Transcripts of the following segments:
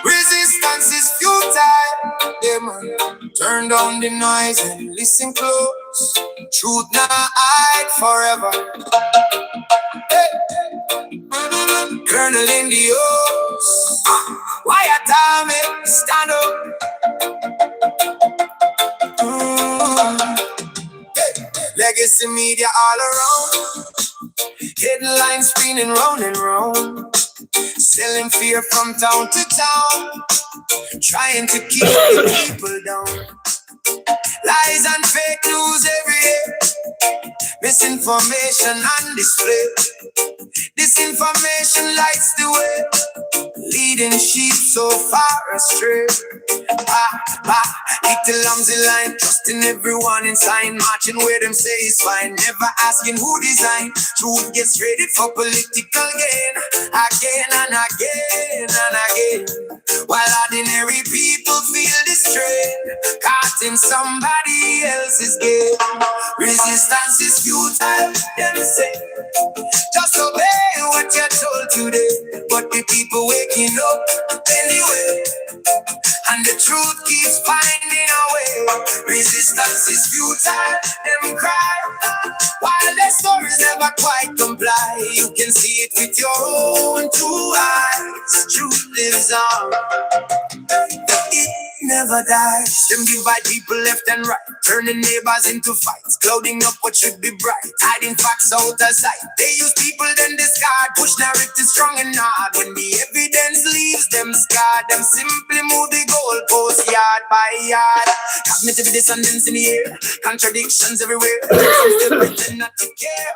Resistance is futile. Yeah, man. Turn down the noise and listen close. Truth not hide forever. Hey. Colonel in the O's. Wyatt Army, stand up. Hey. Legacy media all around. Headlines spinning round and round. Selling fear from town to town. Trying to keep the people down. Lies and fake news everywhere. Misinformation on display. Disinformation lights the way, leading sheep so far astray. Little lambs in line, trusting everyone in sign, marching where them say is fine, never asking who designed. Truth gets traded for political gain, again and again and again. While ordinary people feel the strain, caught in somebody else's game. Resistance is futile, them say. Just obey what you're told today, but the people waking up anyway, and the truth keeps finding a way. Resistance is futile, them cry, while their stories never quite comply. You can see it with your own two eyes. Truth lives on, it never dies. Them divide people left and right, turning neighbors into fights, clouding up what should be bright, hiding facts out of sight. They use people then discard, push narrative strong and hard. When the evidence leaves them scarred, them simply move the goalpost yard by yard. Cognitive dissonance in the air, contradictions everywhere. Still pretend not to care,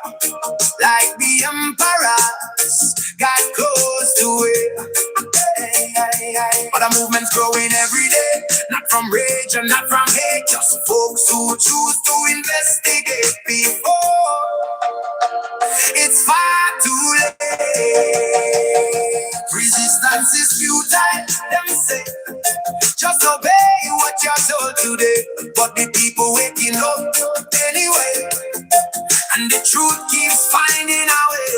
like the emperors got close to it. But the movement's growing every day, not from rage and not from hate, just folks who choose to investigate before it's far too late. Resistance is futile, them say. Just obey what you're told today, but the people waking up anyway, and the truth keeps finding a way.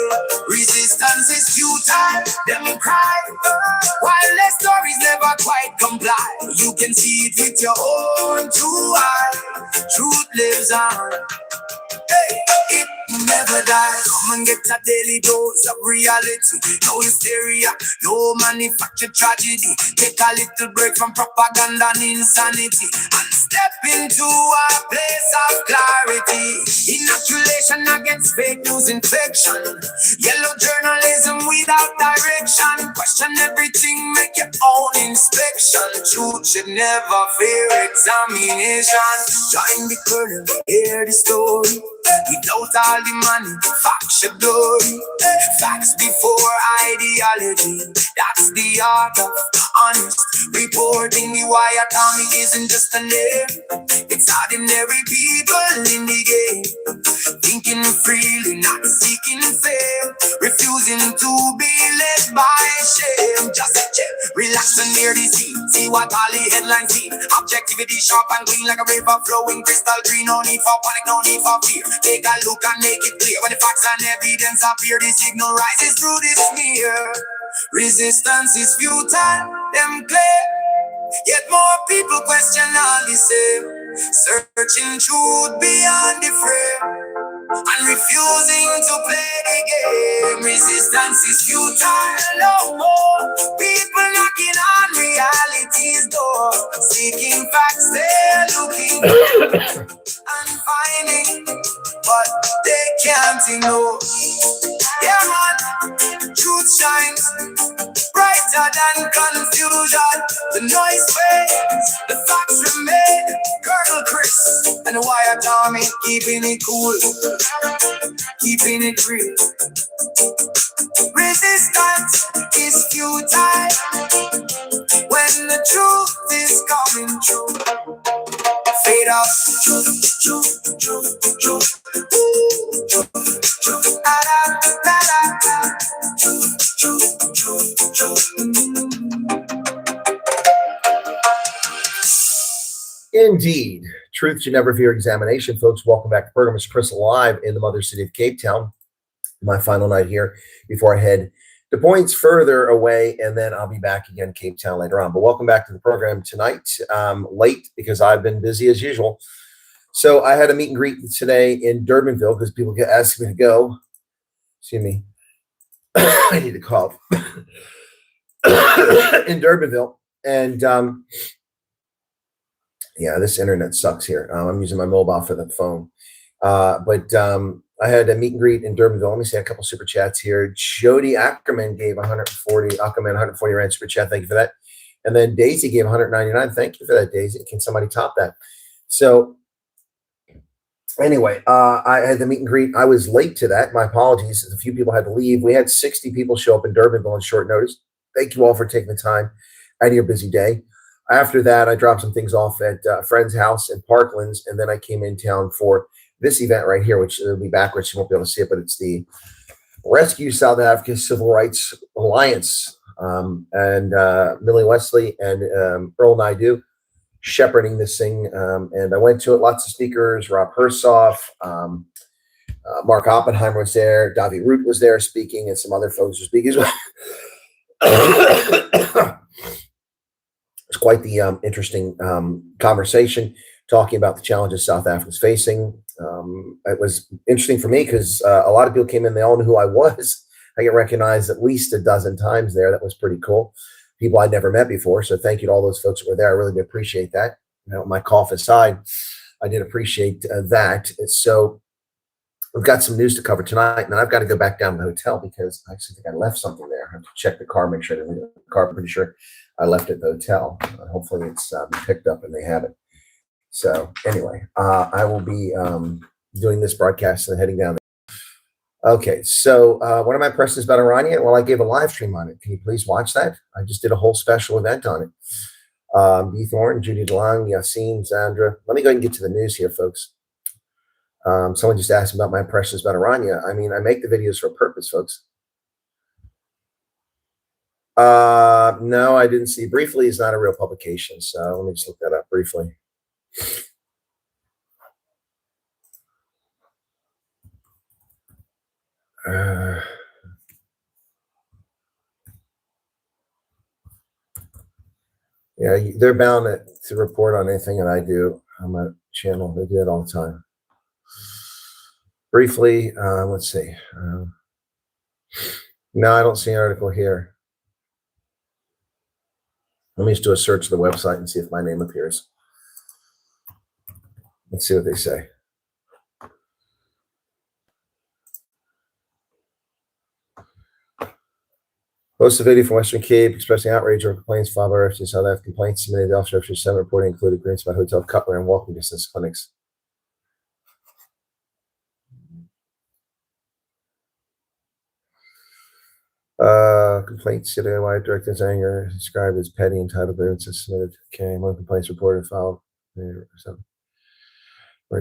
Resistance is futile, them cry, while their stories never quite comply. You can see it with your own two eyes. Truth lives on, it never dies. Come and get a daily dose of reality. No hysteria, no manufactured tragedy. Take a little break from propaganda and insanity and step into a place of clarity. Inoculation against fake news infection. Yellow journalism without direction. Question everything, make your own inspection. Truth should never fear examination. Join the curtain, hear the story. Without all the money, facts should glory. Facts before ideology, that's the art of honest reporting. The Wyatt Army isn't just a name, it's ordinary people in the game, thinking freely, not seeking fame, refusing to be led by shame. Just a check, relax and near the sea, see what all the headlines see. Objectivity sharp and clean like a river flowing crystal green. No need for panic, no need for fear. Take a look and make it clear. When the facts and evidence appear, the signal rises through the smear. Resistance is futile, them claim, yet more people question all the same. Searching truth beyond the frame and refusing to play the game. Resistance is futile, no more. People knocking on reality's door, seeking facts, they're looking and finding, but they can't ignore. Yeah, man, truth shines brighter than confusion. The noise fades, the facts remain. Colonel Chris and the Wyatt Army keeping it cool, keeping it real. Resistance is futile when the truth is coming true. Fade out, truth, truth, truth, truth. Indeed. Truth should never fear examination, folks. Welcome back to the program. It's Chris live in the mother city of Cape Town. My final night here before I head Des Moines further away, and then I'll be back again Cape Town later on. But welcome back to the program tonight. Late because I've been busy as usual. So I had a meet and greet today in Durbanville because people get asking me to go. Excuse me. I need to cough. In Durbanville. And yeah, this internet sucks here. I'm using my mobile for the phone. But I had a meet and greet in Durbanville. Let me see a couple super chats here. Jody Ackerman gave 140 Rand super chat. Thank you for that. And then Daisy gave 199. Thank you for that, Daisy. Can somebody top that? So anyway, I had the meet and greet. I was late to that. My apologies. A few people had to leave. We had 60 people show up in Durbanville on short notice. Thank you all for taking the time out of your busy day. After that, I dropped some things off at a friend's house in Parklands, and then I came in town for this event right here, which will be backwards. You won't be able to see it, but it's the Rescue South Africa Civil Rights Alliance, and Millie Wesley and Earl Naidu shepherding this thing. And I went to it, lots of speakers, Rob Hersoff, Mark Oppenheimer was there, Davi Root was there speaking, and some other folks were speaking as well. It's quite the interesting conversation talking about the challenges South Africa's facing. It was interesting for me because a lot of people came in, they all knew who I was. I get recognized at least a dozen times there. That was pretty cool. People I'd never met before. So thank you to all those folks that were there. I really did appreciate that. You know, my cough aside, I did appreciate that. So we've got some news to cover tonight, and then I've got to go back down to the hotel because I actually think I left something there. I have to check the car, make sure I didn't leave the car. I'm pretty sure I left it at the hotel. Hopefully it's picked up and they have it. So anyway, I will be doing this broadcast and heading down there. Okay, so what are my impressions about Irania? Well, I gave a live stream on it. Can you please watch that? I just did a whole special event on it. B. Thorne, Judy DeLong, Yassine, Zandra. Let me go ahead and get to the news here, folks. Someone just asked about my impressions about Irania. I mean, I make the videos for a purpose, folks. No, I didn't see. Briefly is not a real publication, so let me just look that up briefly. Yeah, they're bound to report on anything that I do on my channel. They do it all the time. Briefly, let's see. No, I don't see an article here. Let me just do a search of the website and see if my name appears. Let's see what they say. Post a video from Western Cape expressing outrage over complaints filed by refugees South African complaints submitted to the Office of Refugee 7 reporting included agreements about hotel cutlery and walking distance clinics. Complaints citywide director's anger described as petty entitled grievances submitted. Okay, one complaints reported filed. We're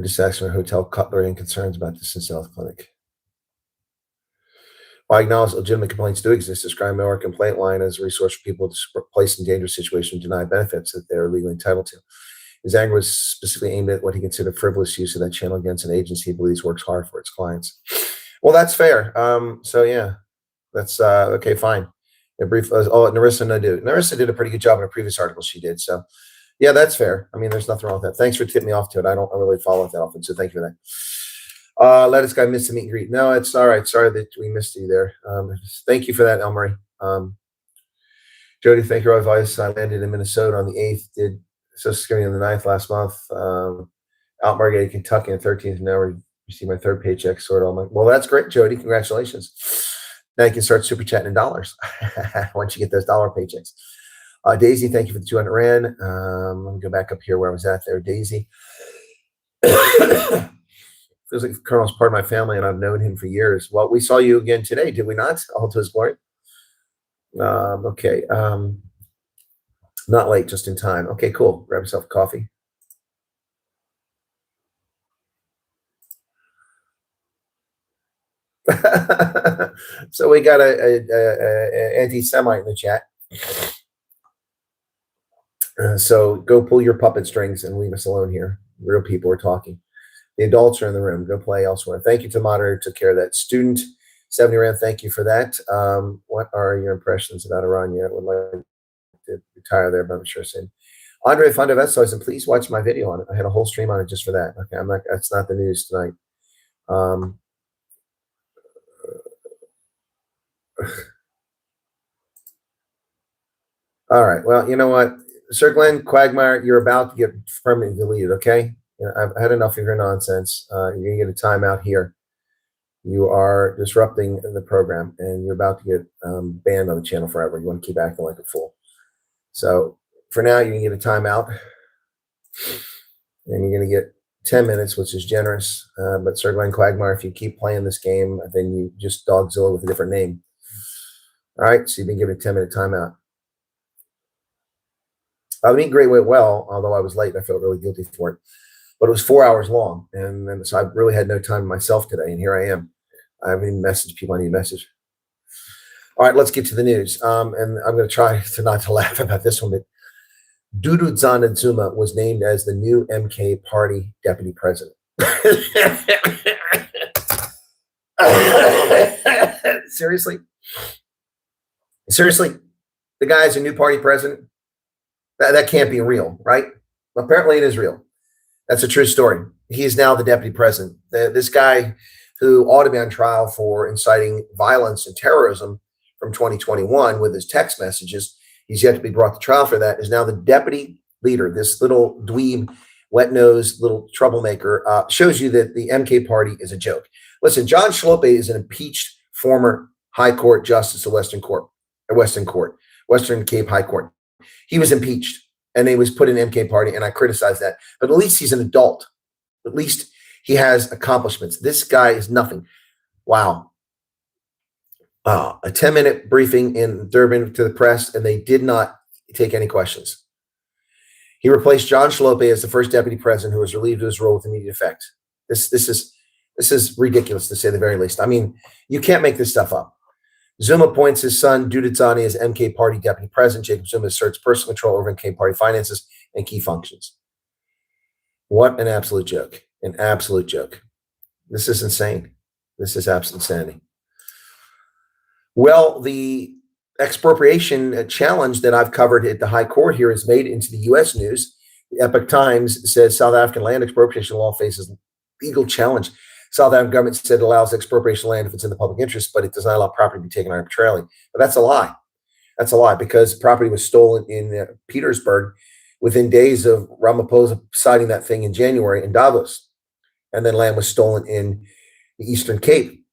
dissatisfied with hotel cutlery and concerns about distance health clinic. While I acknowledge legitimate complaints do exist, describe our complaint line as a resource for people placed in dangerous situations denied benefits that they are legally entitled to. His anger was specifically aimed at what he considered frivolous use of that channel against an agency he believes works hard for its clients. Well, that's fair. So yeah, that's okay, fine. A brief. Narissa Nadu. Narissa did a pretty good job in a previous article she did. So yeah, that's fair. I mean, there's nothing wrong with that. Thanks for tipping me off to it. I don't really follow it that often, so thank you for that. Lettuce guy missed the meet and greet. No, it's all right. Sorry that we missed you there. Thank you for that, Elmarie. Jody, thank you for your advice. I landed in Minnesota on the 8th, did Social Security on the 9th last month. Out Margate, Kentucky on the 13th, and now we received my third paycheck. Well, that's great, Jody. Congratulations. Now you can start super chatting in dollars once you get those dollar paychecks. Daisy, thank you for the 200 Rand. Let me go back up here where I was at there. Daisy. Feels like Colonel's part of my family, and I've known him for years. Well, we saw you again today, did we not? All to his glory. Okay. Not late, just in time. Okay, cool. Grab yourself a coffee. So we got a anti-Semite in the chat. So go pull your puppet strings and leave us alone here. Real people are talking. The adults are in the room. Go play elsewhere. Thank you to the moderator who took care of that. Student 70 Rand, thank you for that. What are your impressions about Iran? Yeah, I would like to retire there, but I'm sure soon. Andre Fundavesto said, please watch my video on it. I had a whole stream on it just for that. Okay, I'm not. That's not the news tonight. All right. Well, you know what, Sir Glenn Quagmire, you're about to get permanently deleted. Okay, I've had enough of your nonsense. You're gonna get a timeout here. You are disrupting the program, and you're about to get banned on the channel forever. You want to keep acting like a fool. So for now, you can get a timeout, and you're going to get 10 minutes, which is generous. But Sir Glenn Quagmire, if you keep playing this game, then you just Dogzilla with a different name. All right, so you've been given a 10-minute timeout. The meet and greet went well, although I was late. I felt really guilty for it. But it was 4 hours long, and so I really had no time myself today, and here I am. I haven't even messaged people I need to message. All right, let's get to the news. And I'm going to try not to laugh about this one, but Dudu Zuma was named as the new MK Party deputy president. Seriously? Seriously? The guy is a new party president? That can't be real, right? Apparently it is real. That's a true story. He is now the deputy president. This guy who ought to be on trial for inciting violence and terrorism from 2021 with his text messages, he's yet to be brought to trial for that, is now the deputy leader. This little dweeb, wet-nosed little troublemaker shows you that the MK Party is a joke. Listen, John Schlope is an impeached former High Court Justice of Western Cape High Court. He was impeached, and he was put in MK Party, and I criticize that. But at least he's an adult. At least he has accomplishments. This guy is nothing. Wow. A 10-minute briefing in Durban to the press, and they did not take any questions. He replaced John Schlope as the first deputy president who was relieved of his role with immediate effect. This is ridiculous, to say the very least. I mean, you can't make this stuff up. Zuma appoints his son, Duditsani, as MK Party deputy president. Jacob Zuma asserts personal control over MK Party finances and key functions. What an absolute joke. An absolute joke. This is insane. This is absolute insanity. Well, the expropriation challenge that I've covered at the High Court here is made into the U.S. news. The Epoch Times says South African land expropriation law faces legal challenge. South African government said it allows expropriation land if it's in the public interest, but it does not allow property to be taken arbitrarily. But that's a lie. That's a lie, because property was stolen in Petersburg within days of Ramaphosa signing that thing in January in Davos. And then land was stolen in the Eastern Cape,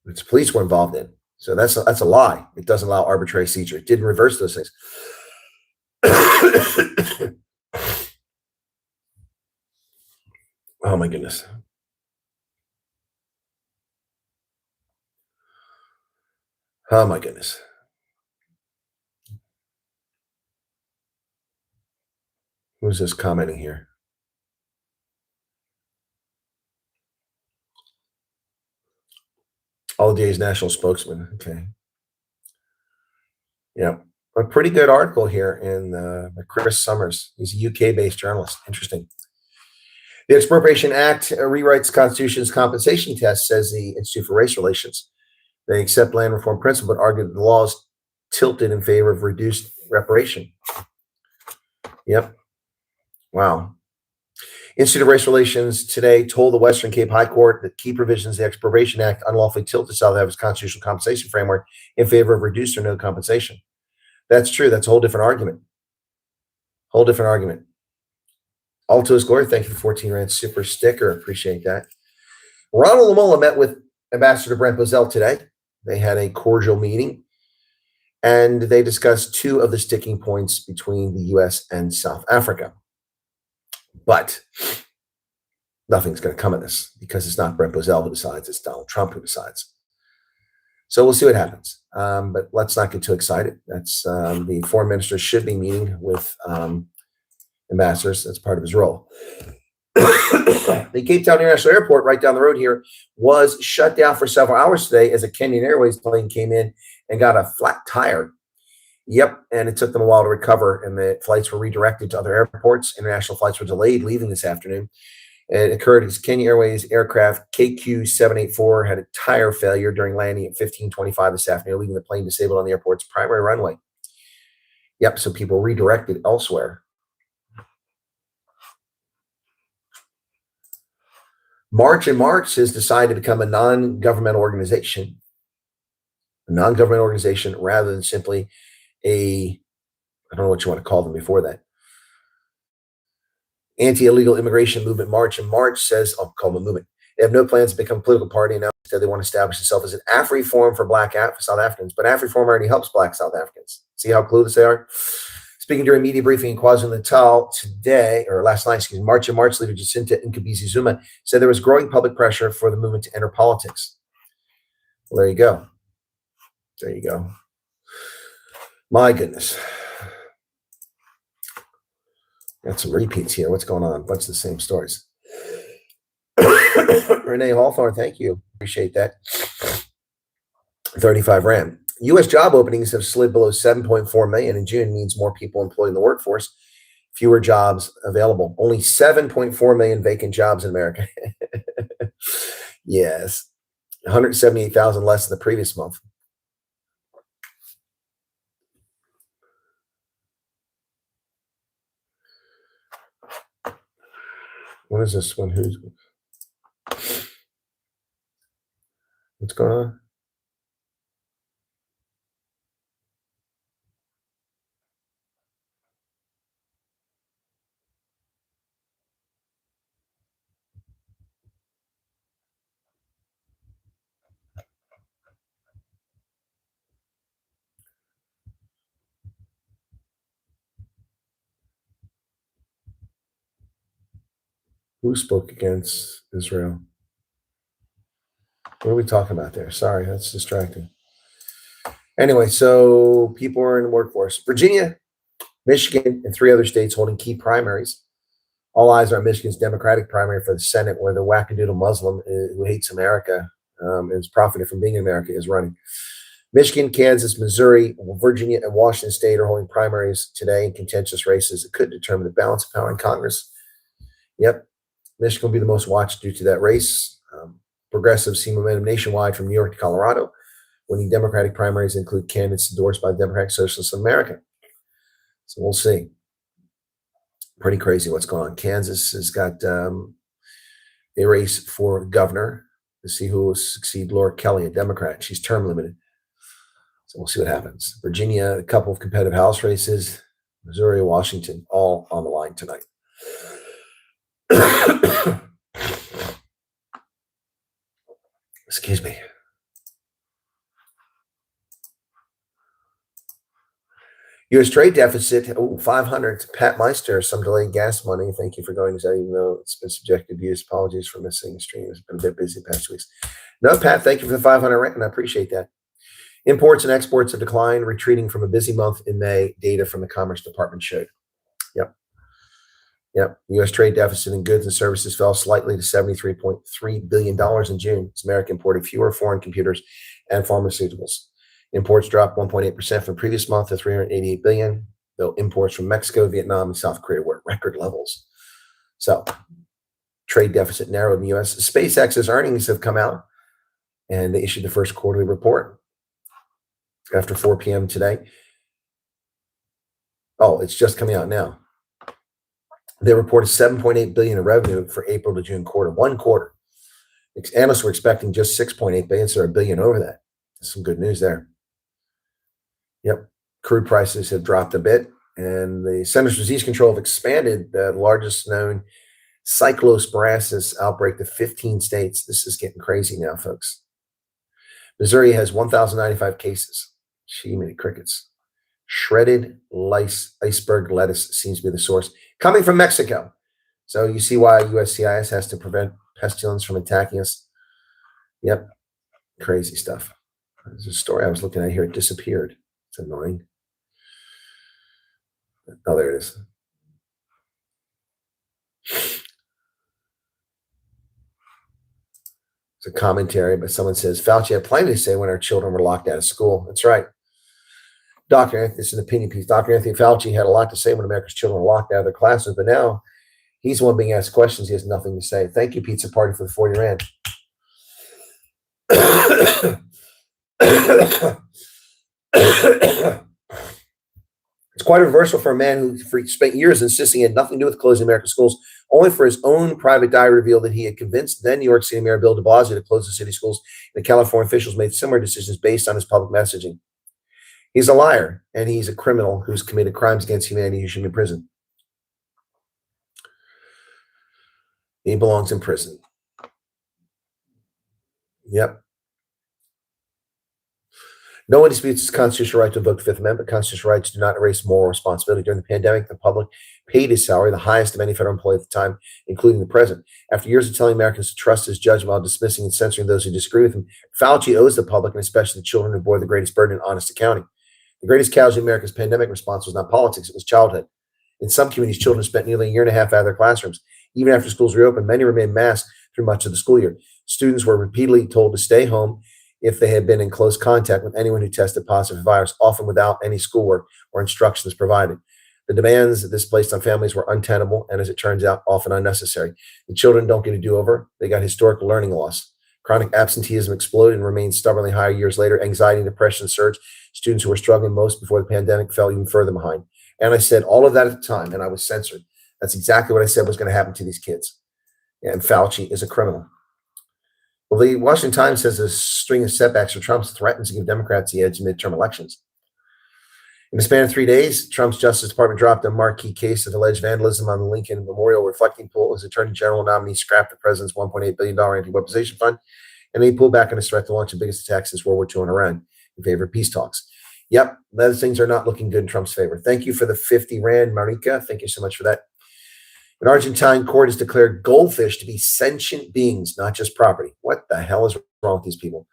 which police were involved in. So that's a lie. It doesn't allow arbitrary seizure. It didn't reverse those things. Oh my goodness. Oh my goodness. Who's this commenting here? All Day's national spokesman. Okay. Yeah. A pretty good article here in Chris Summers. He's a UK-based journalist. Interesting. The Expropriation Act rewrites Constitution's compensation test, says the Institute for Race Relations. They accept land reform principle, but argue that the law is tilted in favor of reduced reparation. Yep. Wow. Institute of Race Relations today told the Western Cape High Court that key provisions of the Expropriation Act unlawfully tilted South Africa's constitutional compensation framework in favor of reduced or no compensation. That's true. That's a whole different argument. Whole different argument. All to his glory. Thank you for 14 Rand super sticker. Appreciate that. Ronald Lamola met with Ambassador Brent Bozell today. They had a cordial meeting, and they discussed two of the sticking points between the U.S. and South Africa. But nothing's going to come of this, because it's not Brent Bozell who decides, it's Donald Trump who decides. So we'll see what happens. But let's not get too excited. That's the foreign minister should be meeting with ambassadors. That's part of his role. The Cape Town International Airport, right down the road here, was shut down for several hours today as a Kenyan Airways plane came in and got a flat tire. Yep, and it took them a while to recover, and the flights were redirected to other airports. International flights were delayed leaving this afternoon. It occurred as Kenya Airways aircraft KQ-784 had a tire failure during landing at 15:25 this afternoon, leaving the plane disabled on the airport's primary runway. Yep, so people redirected elsewhere. March and March has decided to become a non-governmental organization. A non-governmental organization rather than simply I don't know what you want to call them before that. Anti-illegal immigration movement March and March says, I'll call them a movement. They have no plans to become a political party, and now instead they want to establish itself as an AfriForum for Black South Africans. But AfriForum already helps Black South Africans. See how clueless they are? Speaking during a media briefing in KwaZulu-Natal last night, March and March leader Jacinta Nkabisi Zuma said there was growing public pressure for the movement to enter politics. Well, there you go. There you go. My goodness. Got some repeats here. What's going on? A bunch of the same stories. Renee Hawthorne, thank you. Appreciate that. 35 Rand. U.S. job openings have slid below 7.4 million in June, means more people employed in the workforce, fewer jobs available. Only 7.4 million vacant jobs in America. Yes. 178,000 less than the previous month. What is this one? What's going on? Who spoke against Israel? What are we talking about there? Sorry, that's distracting. Anyway, so people are in the workforce. Virginia, Michigan, and 3 other states holding key primaries. All eyes are on Michigan's Democratic primary for the Senate, where the wackadoodle Muslim who hates America and is profiting from being in America is running. Michigan, Kansas, Missouri, Virginia, and Washington State are holding primaries today in contentious races that could determine the balance of power in Congress. Yep. Michigan will be the most watched due to that race. Progressives see momentum nationwide from New York to Colorado. Winning Democratic primaries include candidates endorsed by the Democratic Socialists of America. So we'll see. Pretty crazy what's going on. Kansas has got a race for governor to see who will succeed Laura Kelly, a Democrat. She's term limited. So we'll see what happens. Virginia, a couple of competitive House races. Missouri, Washington, all on the line tonight. Excuse me. U.S. trade deficit, 500. Pat Meister, some delayed gas money. Thank you for going to that, even though it's been subjected to use. Apologies for missing the stream. It's been a bit busy the past 2 weeks. No, Pat, thank you for the 500 rent, and I appreciate that. Imports and exports have declined, retreating from a busy month in May. Data from the Commerce Department showed. Yep. U.S. trade deficit in goods and services fell slightly to $73.3 billion in June as America imported fewer foreign computers and pharmaceuticals. Imports dropped 1.8% from the previous month to $388 billion, though imports from Mexico, Vietnam, and South Korea were at record levels. So, trade deficit narrowed in the U.S. SpaceX's earnings have come out, and they issued the first quarterly report after 4 p.m. today. Oh, it's just coming out now. They reported $7.8 billion in revenue for April to June quarter, 1 quarter. Analysts were expecting just $6.8 billion, so $1 billion over that. That's some good news there. Yep. Crude prices have dropped a bit, and the Centers for Disease Control have expanded the largest known cyclosporiasis outbreak to 15 states. This is getting crazy now, folks. Missouri has 1,095 cases. Gee, many crickets. Shredded iceberg lettuce seems to be the source, coming from Mexico. So you see why USCIS has to prevent pestilence from attacking us. Yep, crazy stuff. There's a story I was looking at here. It disappeared. It's annoying. Oh, there it is. It's a commentary, but someone says, Fauci had plenty to say when our children were locked out of school. That's right. Dr. Anthony, this is an opinion piece. Dr. Anthony Fauci had a lot to say when America's children were locked out of their classes, but now He's the one being asked questions. He has nothing to say. Thank you, Pizza Party, for the 40 Rand. It's quite a reversal for a man who spent years insisting he had nothing to do with closing American schools, only for his own private diary to reveal that he had convinced then New York City Mayor Bill de Blasio to close the city schools, and California officials made similar decisions based on his public messaging. He's a liar, and he's a criminal who's committed crimes against humanity. He should be in prison. He belongs in prison. Yep. No one disputes his constitutional right to invoke the Fifth Amendment. Constitutional rights do not erase moral responsibility. During the pandemic, the public paid his salary, the highest of any federal employee at the time, including the president. After years of telling Americans to trust his judgment while dismissing and censoring those who disagree with him, Fauci owes the public, and especially the children who bore the greatest burden in honest accounting. The greatest casualty of America's pandemic response was not politics, it was childhood. In some communities, children spent nearly a year and a half out of their classrooms. Even after schools reopened, many remained masked through much of the school year. Students were repeatedly told to stay home if they had been in close contact with anyone who tested positive for the virus, often without any schoolwork or instructions provided. The demands that this placed on families were untenable and, as it turns out, often unnecessary. The children don't get a do-over. They got historical learning loss. Chronic absenteeism exploded and remained stubbornly high years later. Anxiety and depression surged. Students who were struggling most before the pandemic fell even further behind. And I said all of that at the time, and I was censored. That's exactly what I said was going to happen to these kids. And Fauci is a criminal. Well, the Washington Times says a string of setbacks for Trump threatens to give Democrats the edge in midterm elections. In the span of 3 days, Trump's Justice Department dropped a marquee case of alleged vandalism on the Lincoln Memorial reflecting pool. His Attorney General nominee scrapped the president's $1.8 billion anti-weaponization fund, and he pulled back on his threat to launch the biggest attack since World War II in Iran in favor of peace talks. Yep, those things are not looking good in Trump's favor. Thank you for the 50 Rand, Marika. Thank you so much for that. An Argentine court has declared goldfish to be sentient beings, not just property. What the hell is wrong with these people?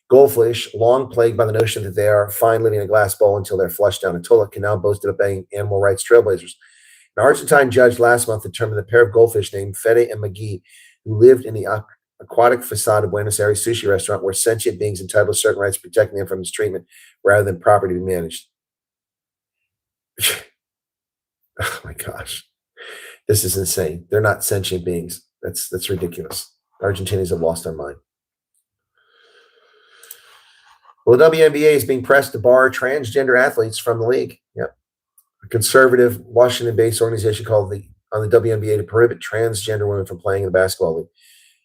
Goldfish, long plagued by the notion that they are fine living in a glass bowl until they're flushed down a toilet, can now boast of being animal rights trailblazers. An Argentine judge last month determined that a pair of goldfish named Fede and McGee, who lived in the aquatic facade of Buenos Aires sushi restaurant, were sentient beings entitled to certain rights protecting them from mistreatment rather than property to be managed. Oh my gosh. This is insane. They're not sentient beings. That's ridiculous. Argentinians have lost their mind. Well, the WNBA is being pressed to bar transgender athletes from the league. Yep. A conservative Washington-based organization called on the WNBA to prohibit transgender women from playing in the basketball league.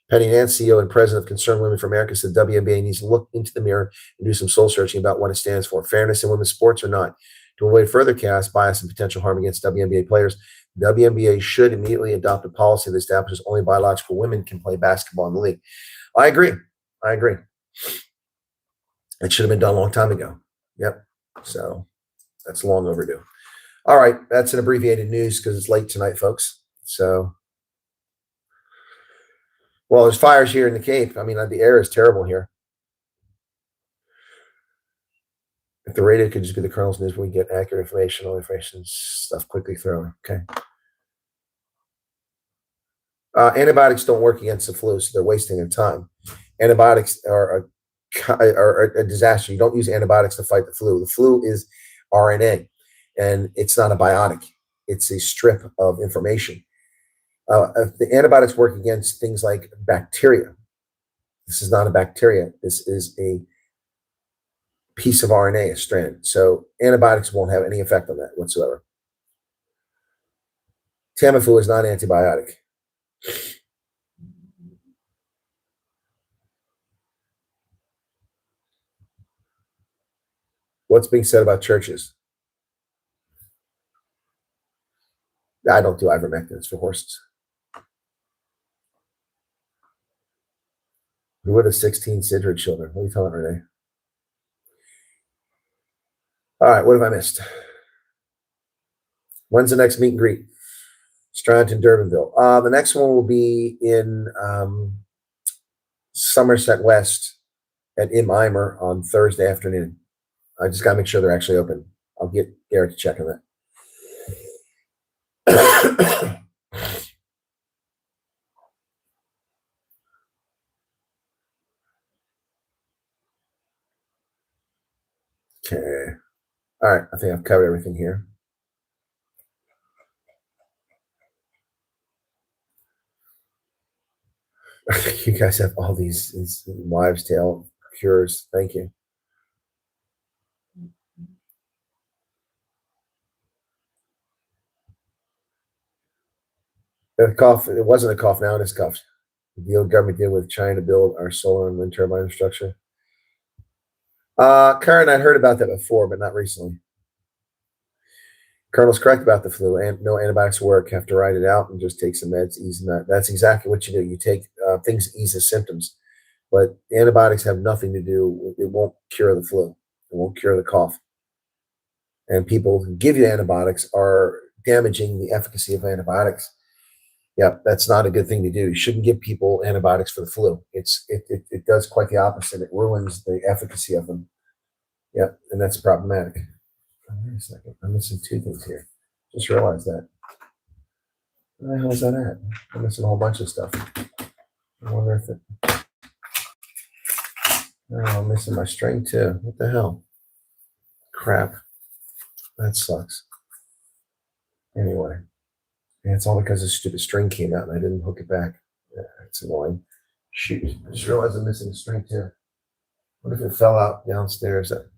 Penny Nance, CEO and president of Concerned Women for America, said the WNBA needs to look into the mirror and do some soul searching about what it stands for, fairness in women's sports or not. To avoid further chaos, bias, and potential harm against WNBA players, the WNBA should immediately adopt a policy that establishes only biological women can play basketball in the league. I agree. It should have been done a long time ago. Yep. So that's long overdue. All right. That's an abbreviated news because it's late tonight, folks. So, well, there's fires here in the Cape. I mean, the air is terrible here. If the radio could just be the Colonel's News, we get accurate information, all information, stuff quickly thrown. Okay. Antibiotics don't work against the flu, so they're wasting their time. Antibiotics are a disaster. You don't use antibiotics to fight the flu. The flu is RNA, and it's not a biotic. It's a strip of information. The antibiotics work against things like bacteria. This is not a bacteria. This is a piece of RNA, a strand. So antibiotics won't have any effect on that whatsoever. Tamiflu is not an antibiotic. What's being said about churches? I don't do ivermectin. It's for horses. Who are the 16 Sidrid children? What are you talking about, Renee? All right, what have I missed? When's the next meet and greet? Stratton, Durbanville. The next one will be in Somerset West at Im Eimer on Thursday afternoon. I just got to make sure they're actually open. I'll get Garrett to check on that. Okay. All right. I think I've covered everything here. You guys have all these wives' tale cures. Thank you. The cough. It wasn't a cough. Now it is cough. The deal government did with China to build our solar and wind turbine infrastructure. Karen, I'd heard about that before, but not recently. Colonel's correct about the flu, and no antibiotics work. Have to ride it out and just take some meds, ease that. That's exactly what you do. You take things to ease the symptoms, but antibiotics have nothing to do. It won't cure the flu. It won't cure the cough. And people who give you antibiotics are damaging the efficacy of antibiotics. Yeah, that's not a good thing to do. You shouldn't give people antibiotics for the flu. It does quite the opposite. It ruins the efficacy of them. Yeah, and that's problematic. Wait a second. I'm missing two things here. Just realized that. Where the hell is that at? I'm missing a whole bunch of stuff. I wonder if it. Oh, I'm missing my string too. What the hell? Crap. That sucks. Anyway. And it's all because the stupid string came out and I didn't hook it back. Yeah, it's annoying. Shoot. I just realized I'm missing a string too. What if it fell out downstairs? That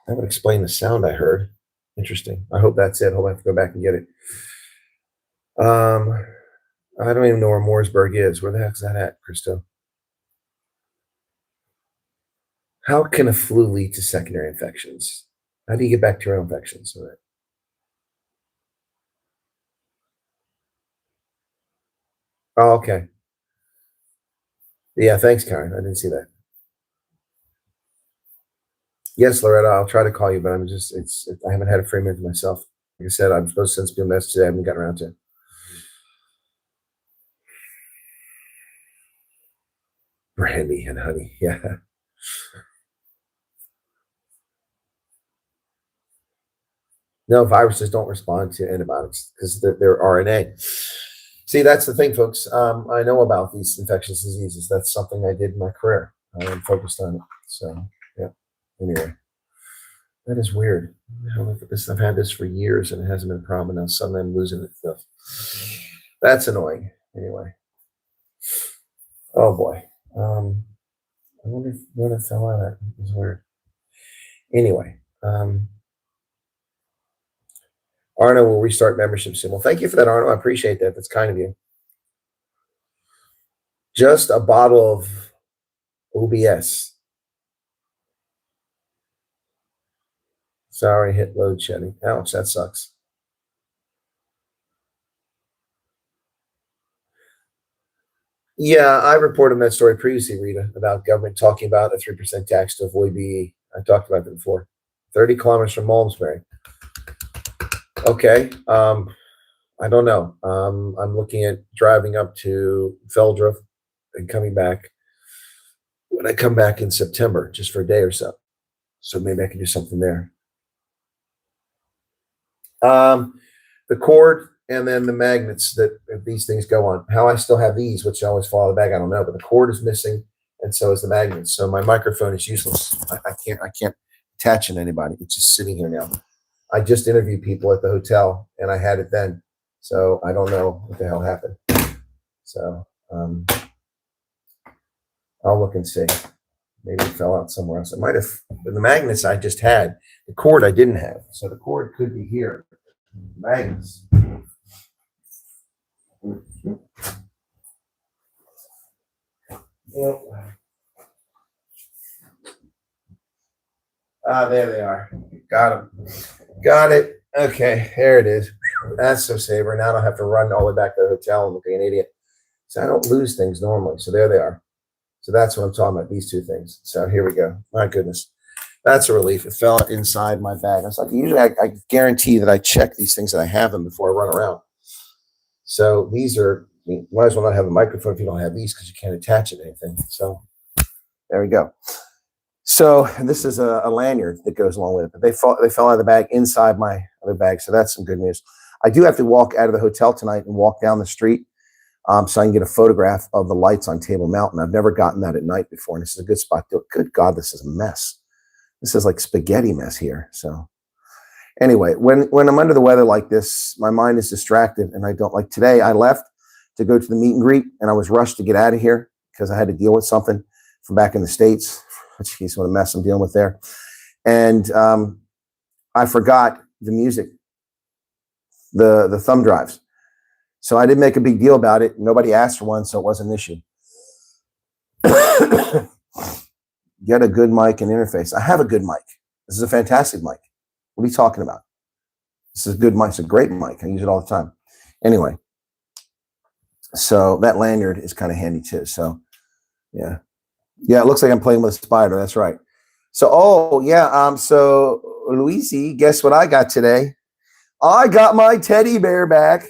would explain the sound I heard. Interesting. I hope that's it. I hope I have to go back and get it. I don't even know where Mooresburg is. Where the heck is that at, Christo? How can a flu lead to secondary infections? How do you get bacterial infections? All right. Oh, okay. Yeah, thanks, Karen. I didn't see that. Yes, Loretta, I'll try to call you, but I haven't had a free minute to myself. Like I said, I'm supposed to send some message today. I haven't gotten around to it. Brandy and honey. Yeah. No, viruses don't respond to antibiotics because they're RNA. See, that's the thing, folks. I know about these infectious diseases. That's something I did in my career. I'm focused on it. So, yeah. Anyway, that is weird. Look at this. I've had this for years and it hasn't been a problem. Now suddenly I'm losing it. So that's annoying. Anyway. Oh boy. I wonder if what it fell out of. It was weird. Anyway, Arno will restart membership soon. Well, thank you for that, Arno. I appreciate that. That's kind of you. Just a bottle of OBS. Sorry, hit load shedding. Ouch, that sucks. Yeah, I reported that story previously, Rita, about government talking about a 3% tax to avoid BE. I talked about that before. 30 kilometers from Malmesbury. Okay. I don't know. I'm looking at driving up to Feldrup and coming back when I come back in September, just for a day or so. So maybe I can do something there. The cord and then the magnets that these things go on. How I still have these, which I always follow the bag, I don't know, but the cord is missing, and so is the magnet. So my microphone is useless. I can't attach it to anybody. It's just sitting here now. I just interviewed people at the hotel, and I had it then, so I don't know what the hell happened. So I'll look and see. Maybe it fell out somewhere else. It might have. The magnets I just had. The cord I didn't have. So the cord could be here. Magnets. Yep. There they are. Got them. Got it. Okay, there it is. That's so saver. Now I don't have to run all the way back to the hotel and look like an idiot. So I don't lose things normally. So there they are. So that's what I'm talking about, these two things. So here we go. My goodness. That's a relief. It fell inside my bag. I was like, usually I guarantee that I check these things that I have them before I run around. So these are, you might as well not have a microphone if you don't have these because you can't attach it to anything. So there we go. So this is a lanyard that goes along with it. They fell out of the bag inside my other bag. So that's some good news. I do have to walk out of the hotel tonight and walk down the street so I can get a photograph of the lights on Table Mountain. I've never gotten that at night before, and this is a good spot to do it. Good God, this is a mess. This is like spaghetti mess here. So anyway, when I'm under the weather like this, my mind is distracted, and I don't like today. I left to go to the meet and greet, and I was rushed to get out of here because I had to deal with something from back in the States. Jeez, what a mess I'm dealing with there. And I forgot the music, the thumb drives. So I didn't make a big deal about it. Nobody asked for one, so it wasn't an issue. Get a good mic and interface. I have a good mic. This is a fantastic mic. What are you talking about? This is a good mic. It's a great mic. I use it all the time. Anyway, so that lanyard is kind of handy too. So yeah. Yeah, it looks like I'm playing with a spider. That's right. So, oh yeah. So Luisi, guess what I got today? I got my teddy bear back.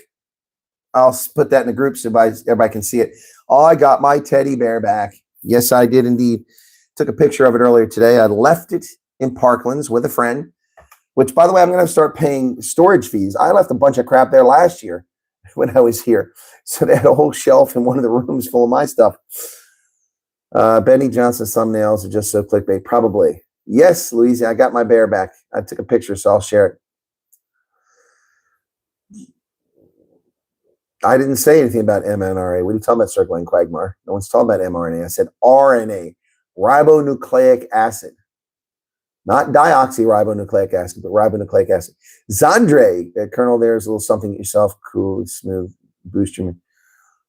I'll put that in the group so everybody can see it. I got my teddy bear back. Yes, I did indeed. Took a picture of it earlier today. I left it in Parklands with a friend, which, by the way, I'm going to start paying storage fees. I left a bunch of crap there last year when I was here. So they had a whole shelf in one of the rooms full of my stuff. Benny Johnson's thumbnails are just so clickbait. Probably. Yes, Louise, I got my bear back. I took a picture, so I'll share it. I didn't say anything about mRNA. What are you talking about, circling quagmire? No one's talking about mRNA. I said RNA, ribonucleic acid. Not deoxyribonucleic acid, but ribonucleic acid. Zandre, Colonel, there's a little something yourself. Cool, smooth, boost your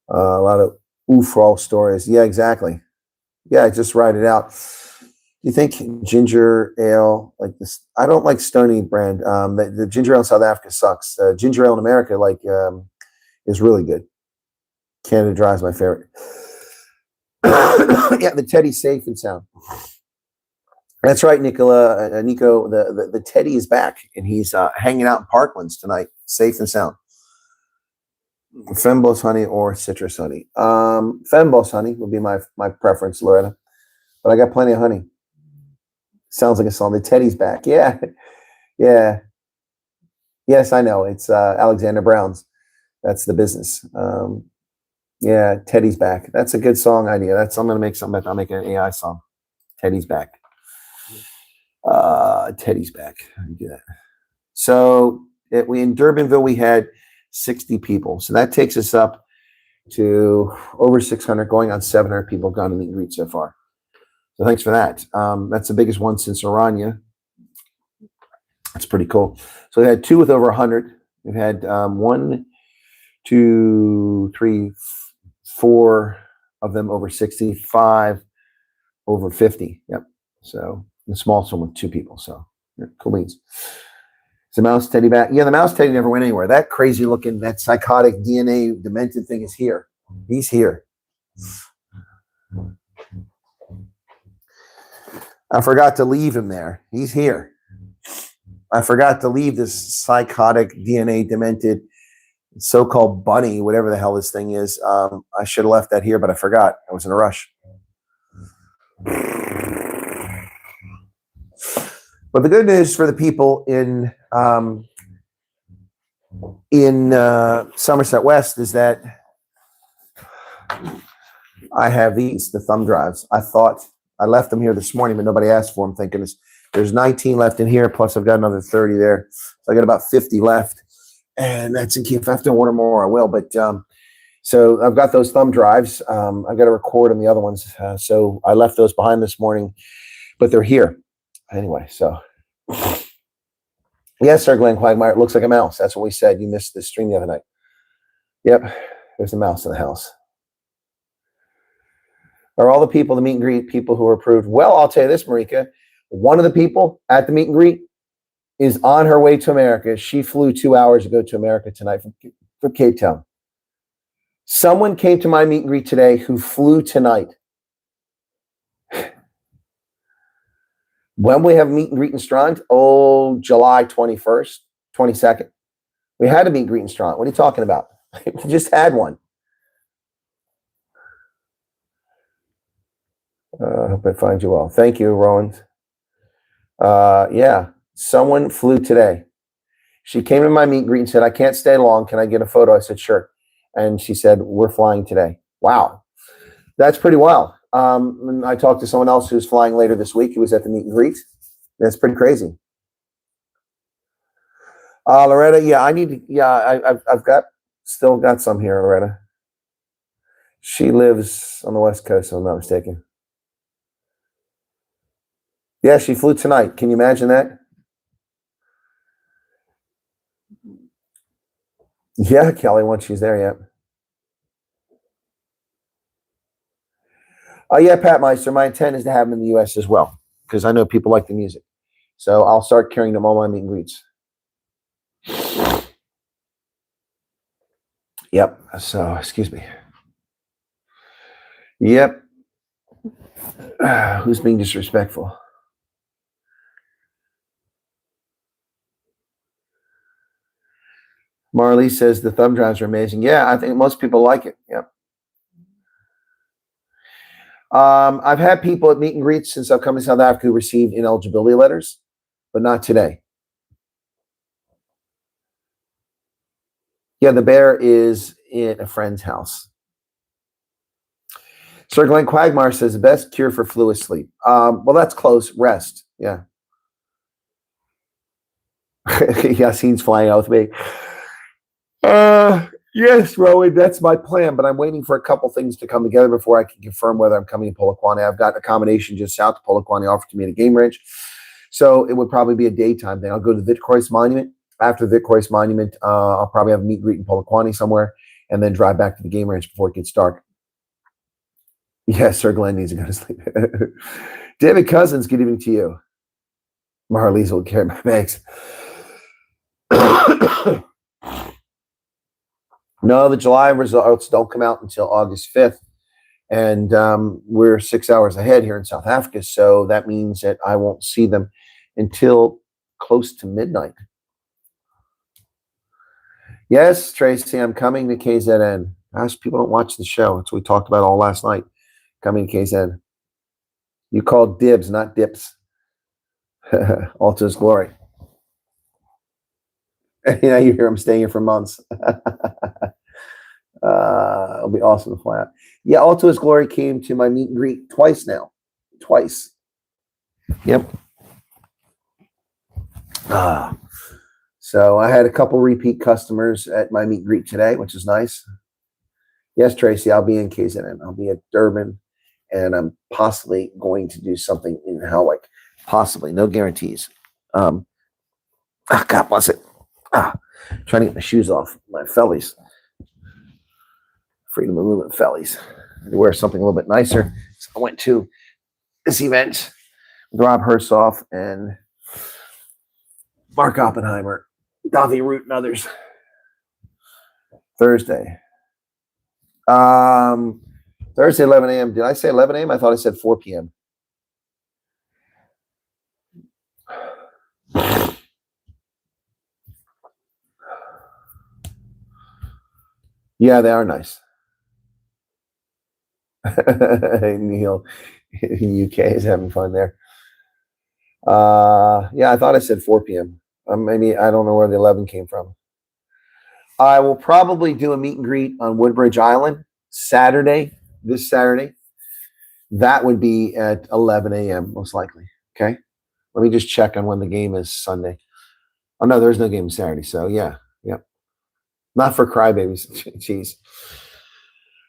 a lot of oof-all stories. Yeah, exactly. Yeah, just write it out. You think ginger ale like this? I don't like Stony brand. The ginger ale in South Africa sucks. Ginger ale in America is really good. Canada Dry is my favorite. Yeah, the Teddy's safe and sound. That's right, Nico. The Teddy is back, and he's hanging out in Parklands tonight, safe and sound. Fembos honey or citrus honey. Fembos honey would be my preference, Loretta. But I got plenty of honey. Sounds like a song. The Teddy's back. Yeah. Yeah. Yes, I know. It's Alexander Brown's. That's the business. Yeah, Teddy's back. That's a good song idea. I'm gonna make something. I'll make an AI song. Teddy's back. Teddy's back. Do that. So in Durbanville we had 60 people. So that takes us up to over 600, going on 700 people gone to meet and greet so far. So thanks for that. That's the biggest one since Orania. That's pretty cool. So we had 2 with over 100. We've had 1, 2, 3, 4 of them over 65, over 50. Yep. So the smallest one with 2 people. So yeah, cool beans. Is the mouse teddy back? Yeah, the mouse teddy never went anywhere. That crazy looking, that psychotic DNA demented thing is here. He's here. I forgot to leave him there. He's here. I forgot to leave this psychotic DNA demented so-called bunny, whatever the hell this thing is. I should have left that here, but I forgot. I was in a rush. But the good news for the people in Somerset West is that I have the thumb drives. I thought I left them here this morning, but nobody asked for them, thinking there's 19 left in here, plus I've got another 30 there. So I got about 50 left. And that's in key. If I have to order more, I will. But so I've got those thumb drives. I've got to record on the other ones. So I left those behind this morning, but they're here. Anyway, so yes, sir, Glenn Quagmire. It looks like a mouse. That's what we said. You missed the stream the other night. Yep, there's a mouse in the house. Are all the people, the meet and greet people who are approved? Well, I'll tell you this, Marika. One of the people at the meet and greet is on her way to America. She flew 2 hours to go to America tonight from Cape Town. Someone came to my meet and greet today who flew tonight. When we have meet and greet in Strand? Oh, July 21st, 22nd. We had a meet and greet in Strand. What are you talking about? We just had one. Hope I find you well. Thank you, Rowan. Yeah, someone flew today. She came to my meet and greet and said, I can't stay long. Can I get a photo? I said, sure. And she said, we're flying today. Wow. That's pretty wild. And I talked to someone else who's flying later this week. He was at the meet and greet. That's pretty crazy. Loretta, yeah, I've still got some here, Loretta. She lives on the West Coast, if I'm not mistaken. Yeah, she flew tonight. Can you imagine that? Yeah, Kelly, once she's there, yeah. Oh, yeah, Pat Meister. My intent is to have them in the U.S. as well, because I know people like the music. So I'll start carrying them all my meet and greets. Yep. So, excuse me. Yep. Who's being disrespectful? Marley says the thumb drives are amazing. Yeah, I think most people like it. Yep. I've had people at meet and greets since I've come to South Africa who received ineligibility letters, but not today. Yeah, the bear is in a friend's house. Sir Glenn Quagmire says the best cure for flu is sleep. Well, that's close. Rest. Yeah. Yassine's flying out with me. Yes, Rowan, that's my plan, but I'm waiting for a couple things to come together before I can confirm whether I'm coming to Polokwane. I've got accommodation just south of Polokwane offered to me at a game range. So it would probably be a daytime thing. I'll go to the Vitkreuz Monument. After the Vitkreuz Monument, I'll probably have a meet and greet in Polokwane somewhere and then drive back to the game range before it gets dark. Yes, Sir Glenn needs to go to sleep. David Cousins, good evening to you. Marlies will carry my bags. No, the July results don't come out until August 5th. And we're 6 hours ahead here in South Africa. So that means that I won't see them until close to midnight. Yes, Tracy, I'm coming to KZN. Gosh, people don't watch the show. That's what we talked about all last night. Coming to KZN. You called dibs, not dips. All to his glory. You know, you hear him staying here for months. It'll be awesome to fly out. Yeah, all to his glory came to my meet and greet twice now. Twice. Yep. So I had a couple repeat customers at my meet and greet today, which is nice. Yes, Tracy, I'll be in KZN. I'll be at Durban, and I'm possibly going to do something in Howick. Possibly, no guarantees. God bless it. Trying to get my shoes off, my fellies. Freedom of movement fellies. I wear something a little bit nicer. So I went to this event with Rob Hersoff and Mark Oppenheimer, Davi Root, and others. Thursday. Thursday, 11 a.m. Did I say 11 a.m.? I thought I said 4 p.m. Yeah, they are nice. Neil in UK is having fun there. Yeah, I thought I said 4 p.m. Maybe I don't know where the 11 came from. I will probably do a meet and greet on Woodbridge Island this Saturday. That would be at 11 a.m. most likely. Okay. Let me just check on when the game is Sunday. Oh, no, there's no game Saturday. So, yeah. Yep. Not for crybabies. Jeez.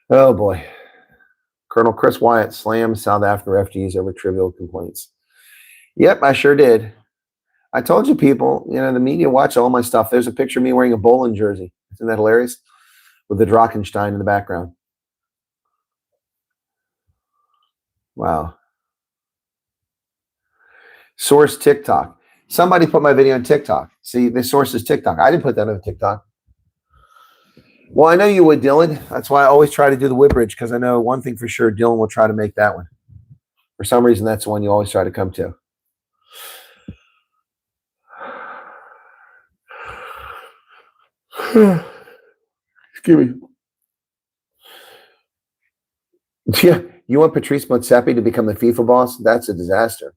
Oh, boy. Colonel Chris Wyatt slams South African refugees over trivial complaints. Yep, I sure did. I told you people, you know, the media watch all my stuff. There's a picture of me wearing a Bolin jersey. Isn't that hilarious? With the Drachenstein in the background. Wow. Source TikTok. Somebody put my video on TikTok. See, the source is TikTok. I didn't put that on TikTok. Well, I know you would, Dylan. That's why I always try to do the Woodbridge, because I know one thing for sure, Dylan will try to make that one. For some reason, that's the one you always try to come to. Excuse me. Yeah, you want Patrice Motsepe to become the FIFA boss? That's a disaster.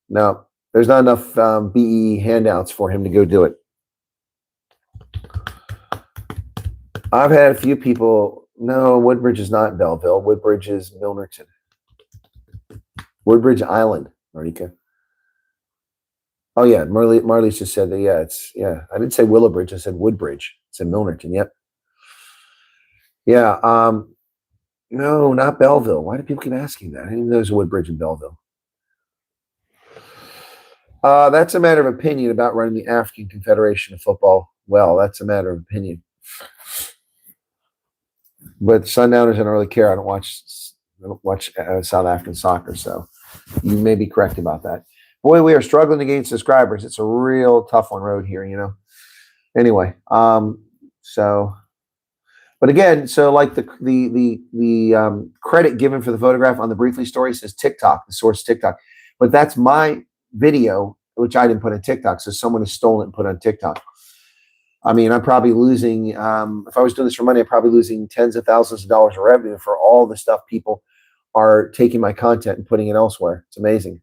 No, there's not enough BE handouts for him to go do it. I've had a few people. No, Woodbridge is not Belleville. Woodbridge is Milnerton. Woodbridge Island, Marika. Oh yeah, Marley's just said that. Yeah, I didn't say Willowbridge. I said Woodbridge. I said Milnerton. Yep. Yeah. No, not Belleville. Why do people keep asking that? I didn't know there's a Woodbridge in Belleville. That's a matter of opinion about running the African Confederation of Football. Well, that's a matter of opinion. But Sundowners, I don't really care. I don't watch South African soccer, so you may be correct about that. Boy, we are struggling to gain subscribers. It's a real tough one road here, you know. Anyway, but again, so like the credit given for the photograph on the Briefly story says TikTok, the source TikTok, but that's my video, which I didn't put on TikTok. So someone has stolen it and put it on TikTok. I mean, I'm probably losing, if I was doing this for money, I'm probably losing tens of thousands of dollars of revenue for all the stuff people are taking my content and putting it elsewhere. It's amazing.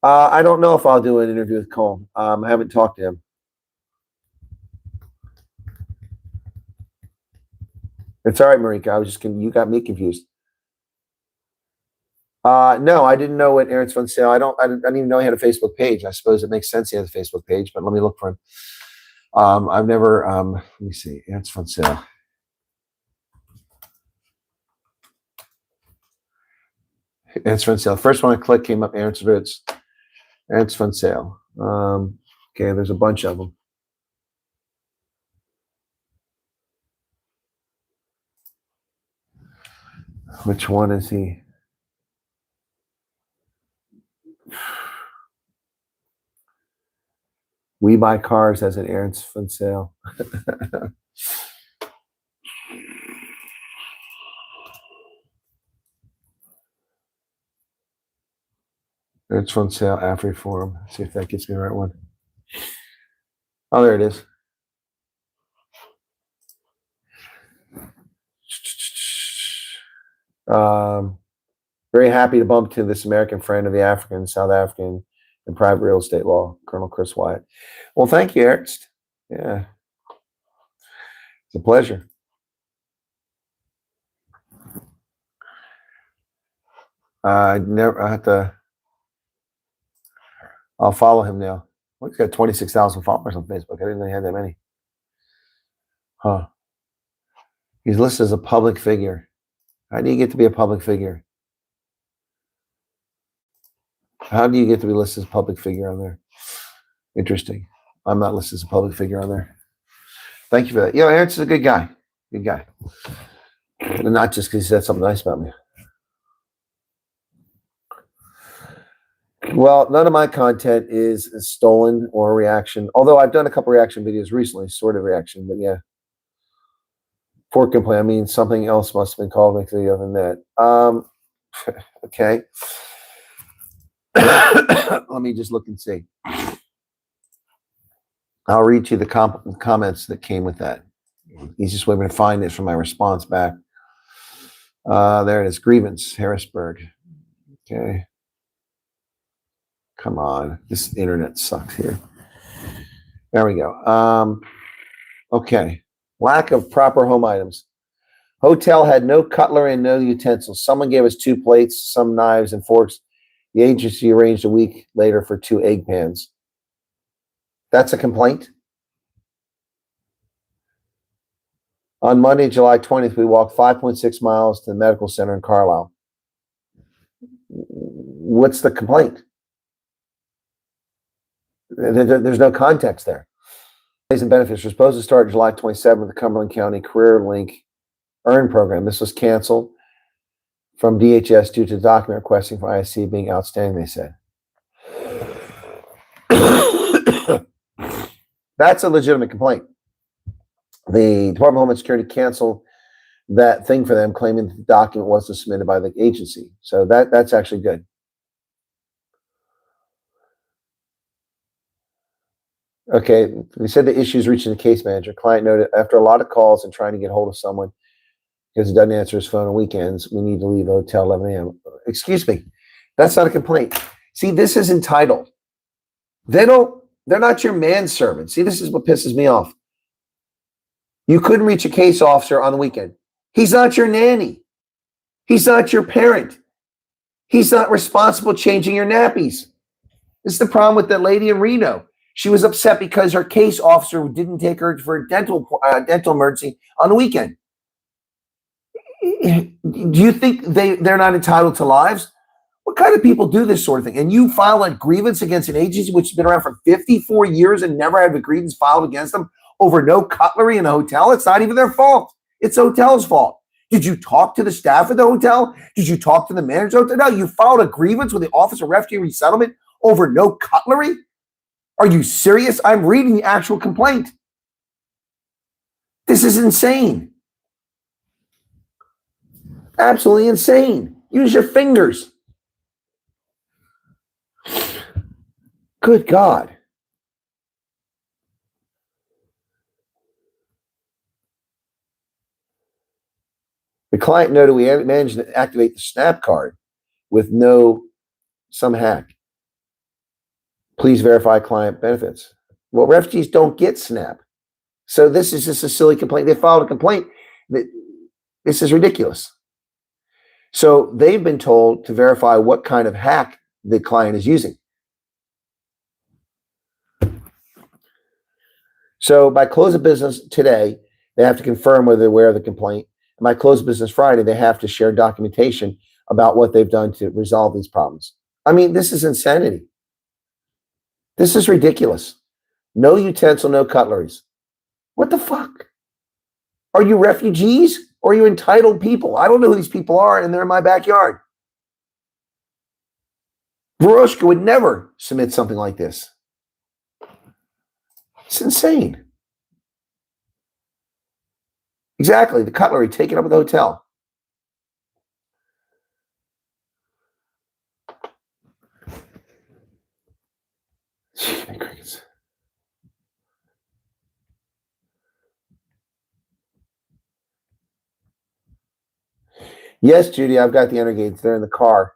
I don't know if I'll do an interview with Cole. I haven't talked to him. It's all right, Marika. You got me confused. No, I didn't know what Ernst von Sale. I didn't even know he had a Facebook page. I suppose it makes sense he has a Facebook page, but let me look for him. I've never, let me see, Ernst von Sale. Ernst von Sale. First one I clicked came up, Ernst von Sale. Okay, there's a bunch of them. Which one is he? We buy cars as an Ernst von Sale. Ernst von Sale, Afri Forum. Let's see if that gets me the right one. Oh, there it is. Very happy to bump to this American friend of the African, South African, and private real estate law, Colonel Chris Wyatt. Well, thank you, Ernst. Yeah. It's a pleasure. I'll follow him now. Well, he's got 26,000 followers on Facebook. I didn't know he had that many. Huh. He's listed as a public figure. How do you get to be a public figure? How do you get to be listed as a public figure on there? Interesting. I'm not listed as a public figure on there. Thank you for that. Yeah, Ernst is a good guy. Good guy. And not just because he said something nice about me. Well, none of my content is stolen or a reaction, although I've done a couple reaction videos recently, sort of reaction, but yeah. For complaint, I mean, something else must have been called me other than that. Okay. Let me just look and see. I'll read you the comments that came with that. Easiest way to find it from my response back. There it is. Grievance, Harrisburg. Okay. Come on. This internet sucks here. There we go. Okay. Lack of proper home items. Hotel had no cutlery and no utensils. Someone gave us 2 plates, some knives and forks. The agency arranged a week later for 2 egg pans. That's a complaint. On Monday, July 20th, we walked 5.6 miles to the medical center in Carlisle. What's the complaint? There's no context there. And benefits were supposed to start July 27th with the Cumberland County Career Link Earn program. This was canceled from DHS due to the document requesting for ISC being outstanding, they said. That's a legitimate complaint. The Department of Homeland Security canceled that thing for them, claiming that the document wasn't submitted by the agency. So that's actually good. Okay, we said the issues reaching the case manager. Client noted after a lot of calls and trying to get hold of someone because he doesn't answer his phone on weekends, we need to leave the hotel 11 a.m. Excuse me, that's not a complaint. See, this is entitled. They're not your manservant. See, this is what pisses me off. You couldn't reach a case officer on the weekend. He's not your nanny. He's not your parent. He's not responsible changing your nappies. This is the problem with that lady in Reno. She was upset because her case officer didn't take her for a dental emergency on the weekend. Do you think they're not entitled to lives? What kind of people do this sort of thing? And you file a grievance against an agency which has been around for 54 years and never had a grievance filed against them over no cutlery in a hotel? It's not even their fault. It's the hotel's fault. Did you talk to the staff at the hotel? Did you talk to the manager of the hotel? No, you filed a grievance with the Office of Refugee Resettlement over no cutlery? Are you serious? I'm reading the actual complaint. This is insane. Absolutely insane. Use your fingers. Good God. The client noted we managed to activate the SNAP card with some hack. Please verify client benefits. Well, refugees don't get SNAP. So this is just a silly complaint. They filed a complaint. This is ridiculous. So they've been told to verify what kind of hack the client is using. So by close of business today, they have to confirm whether they're aware of the complaint. And by close of business Friday, they have to share documentation about what they've done to resolve these problems. I mean, this is insanity. This is ridiculous. No utensil, no cutleries. What the fuck? Are you refugees or are you entitled people? I don't know who these people are, and they're in my backyard. Veroshka would never submit something like this. It's insane. Exactly. The cutlery, take it up at the hotel. Crickets. Yes, Judy, I've got the Energates. They're in the car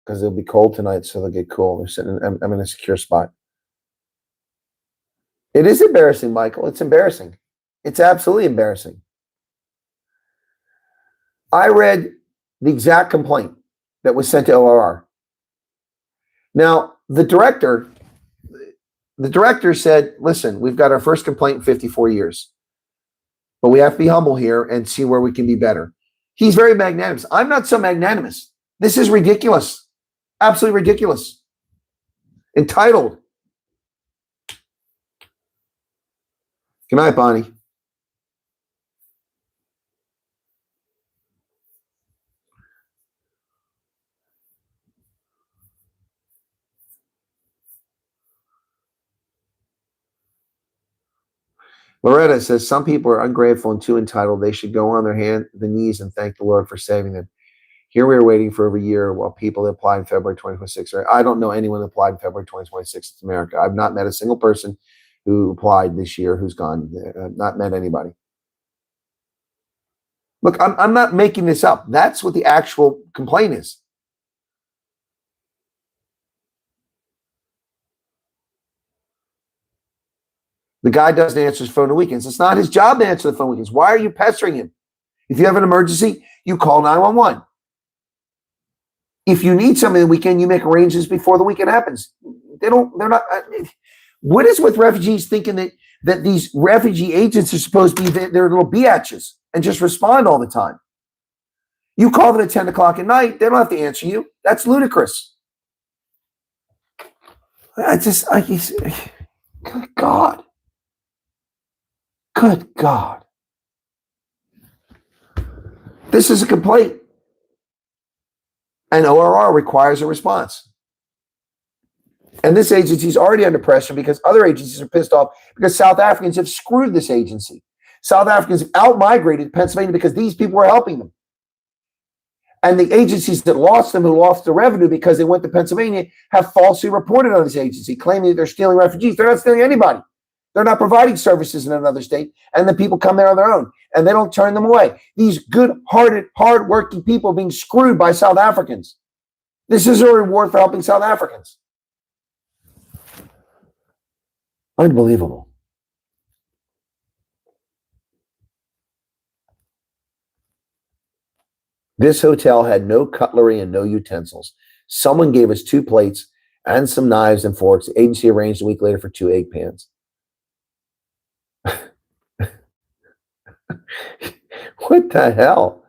because it'll be cold tonight, so they'll get cool. They're sitting. I'm in a secure spot. It is embarrassing, Michael. It's embarrassing. It's absolutely embarrassing. I read the exact complaint that was sent to ORR. Now, the director said, listen, we've got our first complaint in 54 years, but we have to be humble here and see where we can be better. He's very magnanimous. I'm not so magnanimous. This is ridiculous. Absolutely ridiculous. Entitled. Good night, Bonnie. Loretta says, some people are ungrateful and too entitled. They should go on the knees and thank the Lord for saving them. Here we are waiting for over a year while people that applied in February 2026. I don't know anyone that applied in February 2026 in America. I've not met a single person who applied this year who's gone. Not met anybody. Look, I'm not making this up. That's what the actual complaint is. The guy doesn't answer his phone on the weekends. It's not his job to answer the phone on weekends. Why are you pestering him? If you have an emergency, you call 911. If you need something the weekend, you make arrangements before the weekend happens. They're not. What is with refugees thinking that these refugee agents are supposed to be their little biatches and just respond all the time? You call them at 10 o'clock at night, they don't have to answer you. That's ludicrous. Good God. Good God. This is a complaint. And ORR requires a response. And this agency is already under pressure because other agencies are pissed off because South Africans have screwed this agency. South Africans have out-migrated Pennsylvania because these people were helping them. And the agencies that lost them, who lost the revenue because they went to Pennsylvania, have falsely reported on this agency, claiming that they're stealing refugees. They're not stealing anybody. They're not providing services in another state, and the people come there on their own, and they don't turn them away. These good-hearted, hard-working people are being screwed by South Africans. This is a reward for helping South Africans. Unbelievable. This hotel had no cutlery and no utensils. Someone gave us 2 plates and some knives and forks. The agency arranged a week later for 2 egg pans. What the hell?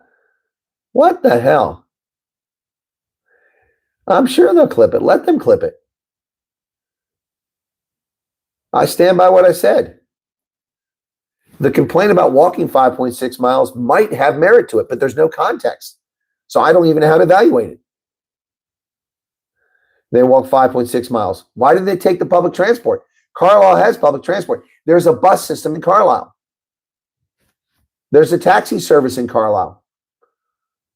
What the hell? I'm sure they'll clip it. Let them clip it. I stand by what I said. The complaint about walking 5.6 miles might have merit to it, but there's no context. So I don't even know how to evaluate it. They walk 5.6 miles. Why did they take the public transport? Carlisle has public transport. There's a bus system in Carlisle. There's a taxi service in Carlisle.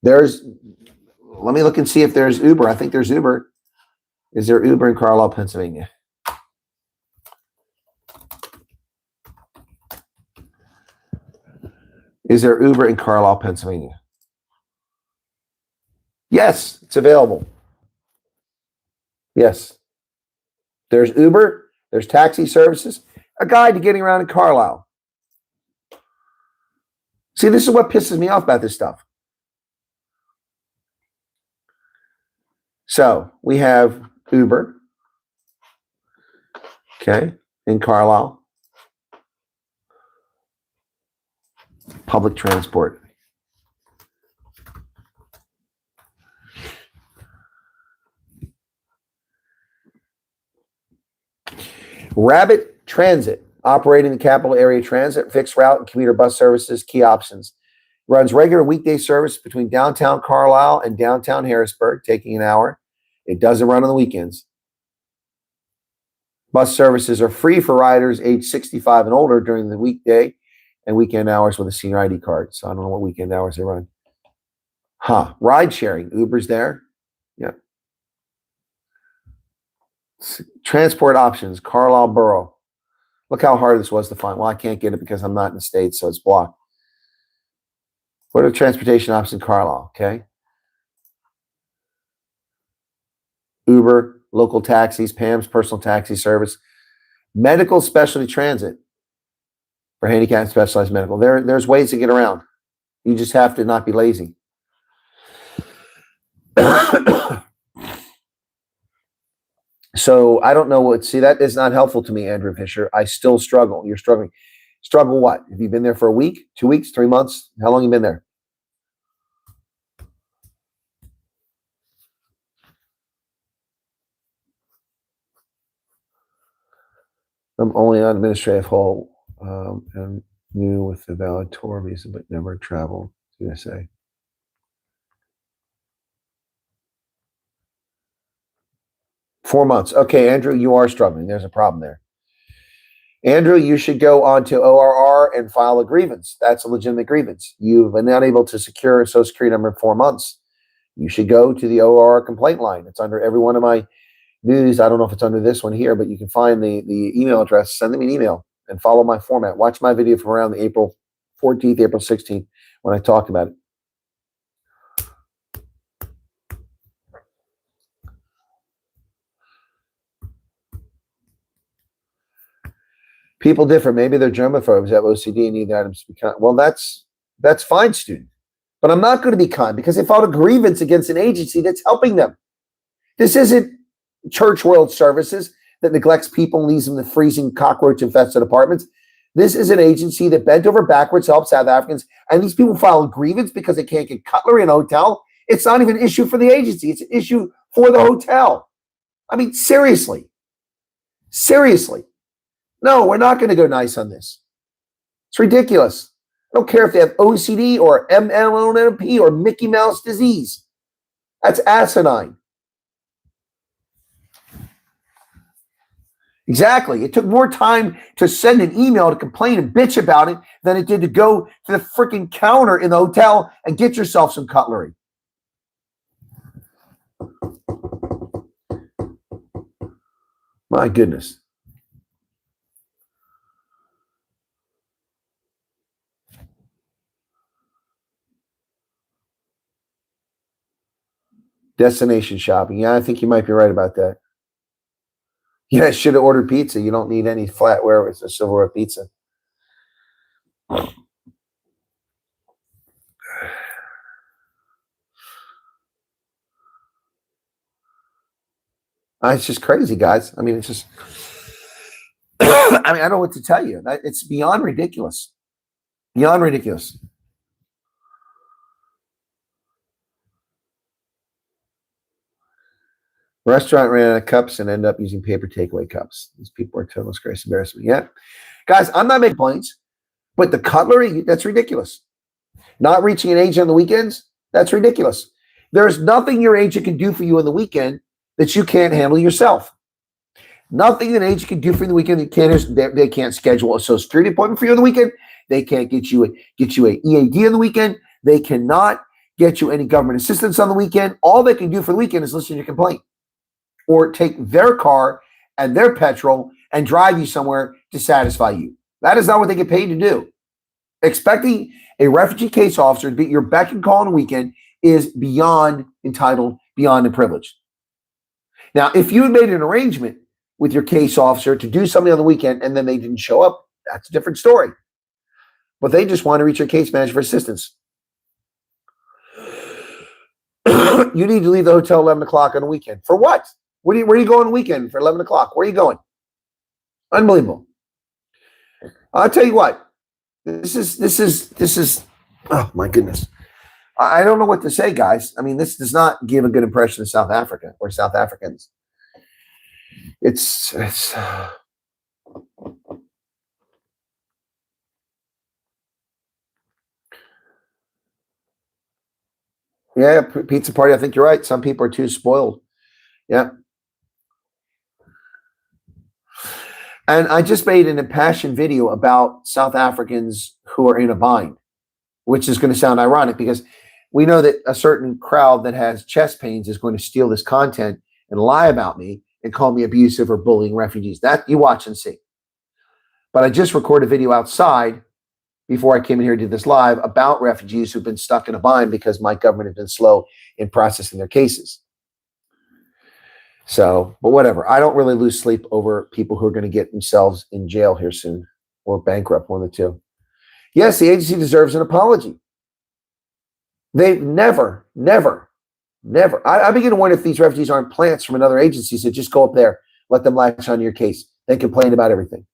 Let me look and see if there's Uber. I think there's Uber. Is there Uber in Carlisle, Pennsylvania? Is there Uber in Carlisle, Pennsylvania? Yes, it's available. Yes. There's Uber. There's taxi services. A guide to getting around in Carlisle. See, this is what pisses me off about this stuff. So we have Uber, okay, in Carlisle. Public transport. Rabbit Transit, operating the capital area transit, fixed route and commuter bus services, key options. Runs regular weekday service between downtown Carlisle and downtown Harrisburg, taking an hour. It doesn't run on the weekends. Bus services are free for riders age 65 and older during the weekday and weekend hours with a senior ID card. So I don't know what weekend hours they run. Ride sharing. Uber's there. Yeah. Transport options. Carlisle Borough. Look how hard this was to find. Well, I can't get it because I'm not in the States, so it's blocked. What are the transportation options in Carlisle? Okay. Uber, local taxis, Pam's personal taxi service, medical specialty transit for handicapped specialized medical. There's ways to get around. You just have to not be lazy. So I don't know what. See, that is not helpful to me, Andrew Fisher. I still struggle. You're struggling. Struggle what? Have you been there for a week, 2 weeks, 3 months? How long have you been there? I'm only on administrative hold and new with the valid tour visa, but never traveled to USA. Four months. Okay, Andrew, you are struggling. There's a problem there. Andrew, you should go on to ORR and file a grievance. That's a legitimate grievance. You've been unable to secure a Social Security number in 4 months. You should go to the ORR complaint line. It's under every one of my news. I don't know if it's under this one here, but you can find the email address. Send them an email and follow my format. Watch my video from around the April 14th, April 16th when I talked about it. People differ. Maybe they're germaphobes, have OCD, and need the items to be kind. Well, that's fine, student. But I'm not going to be kind because they filed a grievance against an agency that's helping them. This isn't Church World Services that neglects people and leaves them in the freezing cockroach-infested apartments. This is an agency that bent over backwards to help South Africans, and these people file a grievance because they can't get cutlery in a hotel. It's not even an issue for the agency. It's an issue for the hotel. I mean, seriously. Seriously. No, we're not going to go nice on this. It's ridiculous. I don't care if they have OCD or MLNP or Mickey Mouse disease. That's asinine. Exactly. It took more time to send an email to complain and bitch about it than it did to go to the freaking counter in the hotel and get yourself some cutlery. My goodness. Destination shopping. Yeah, I think you might be right about that. Yeah, I should have ordered pizza. You don't need any flatware. It's a silverware pizza. It's just crazy, guys. I mean, it's just, I don't know what to tell you. It's beyond ridiculous. Beyond ridiculous. Restaurant ran out of cups and ended up using paper takeaway cups. These people are total disgrace, embarrassment. Yeah. Guys, I'm not making points, but the cutlery, that's ridiculous. Not reaching an age on the weekends, that's ridiculous. There's nothing your agent can do for you on the weekend that you can't handle yourself. Nothing an agent can do for you on the weekend they can't schedule a Social Security appointment for you on the weekend. They can't get you a EAD on the weekend. They cannot get you any government assistance on the weekend. All they can do for the weekend is listen to your complaint or take their car and their petrol and drive you somewhere to satisfy you. That is not what they get paid to do. Expecting a refugee case officer to be your beck and call on the weekend is beyond entitled, beyond privileged. Now, if you had made an arrangement with your case officer to do something on the weekend and then they didn't show up, that's a different story. But they just want to reach your case manager for assistance. You need to leave the hotel 11 o'clock on the weekend. For what? Where are you going on the weekend for 11 o'clock? Where are you going? Unbelievable. I'll tell you what. This is, oh my goodness. I don't know what to say, guys. I mean, this does not give a good impression of South Africa or South Africans. It's yeah, pizza party. I think you're right. Some people are too spoiled. Yeah. And I just made an impassioned video about South Africans who are in a bind, which is going to sound ironic because we know that a certain crowd that has chest pains is going to steal this content and lie about me and call me abusive or bullying refugees. That you watch and see. But I just recorded a video outside before I came in here to do this live about refugees who've been stuck in a bind because my government has been slow in processing their cases. So, but whatever. I don't really lose sleep over people who are going to get themselves in jail here soon or bankrupt, one of the two. Yes, the agency deserves an apology. They've never. I begin to wonder if these refugees aren't plants from another agency, so just go up there, let them latch onto your case, then complain about everything.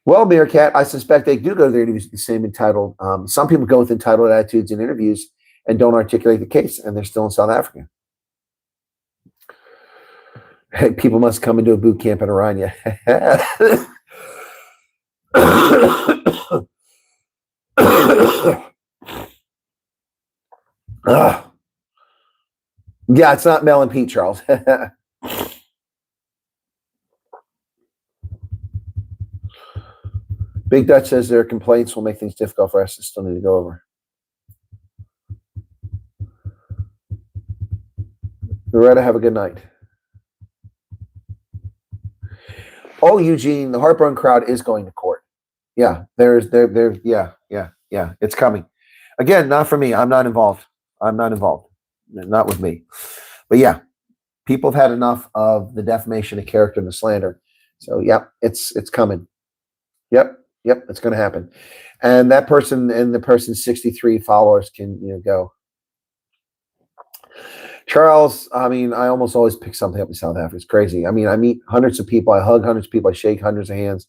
Well, Meerkat, I suspect they do go to their interviews with the same entitled. Some people go with entitled attitudes in interviews and don't articulate the case, and they're still in South Africa. Hey, people must come into a boot camp in Aranya. Yeah, it's not Mel and Pete, Charles. Big Dutch says their complaints will make things difficult for us to still need to go over. Loretta, have a good night. Oh, Eugene, the Heartburn crowd is going to court. Yeah, yeah, it's coming. Again, not for me. I'm not involved. Not with me. But yeah, people have had enough of the defamation of character and the slander. So, yep, it's coming. Yep, it's going to happen. And that person and the person's 63 followers can go. Charles, I mean, I almost always pick something up in South Africa. It's crazy. I mean, I meet hundreds of people. I hug hundreds of people. I shake hundreds of hands.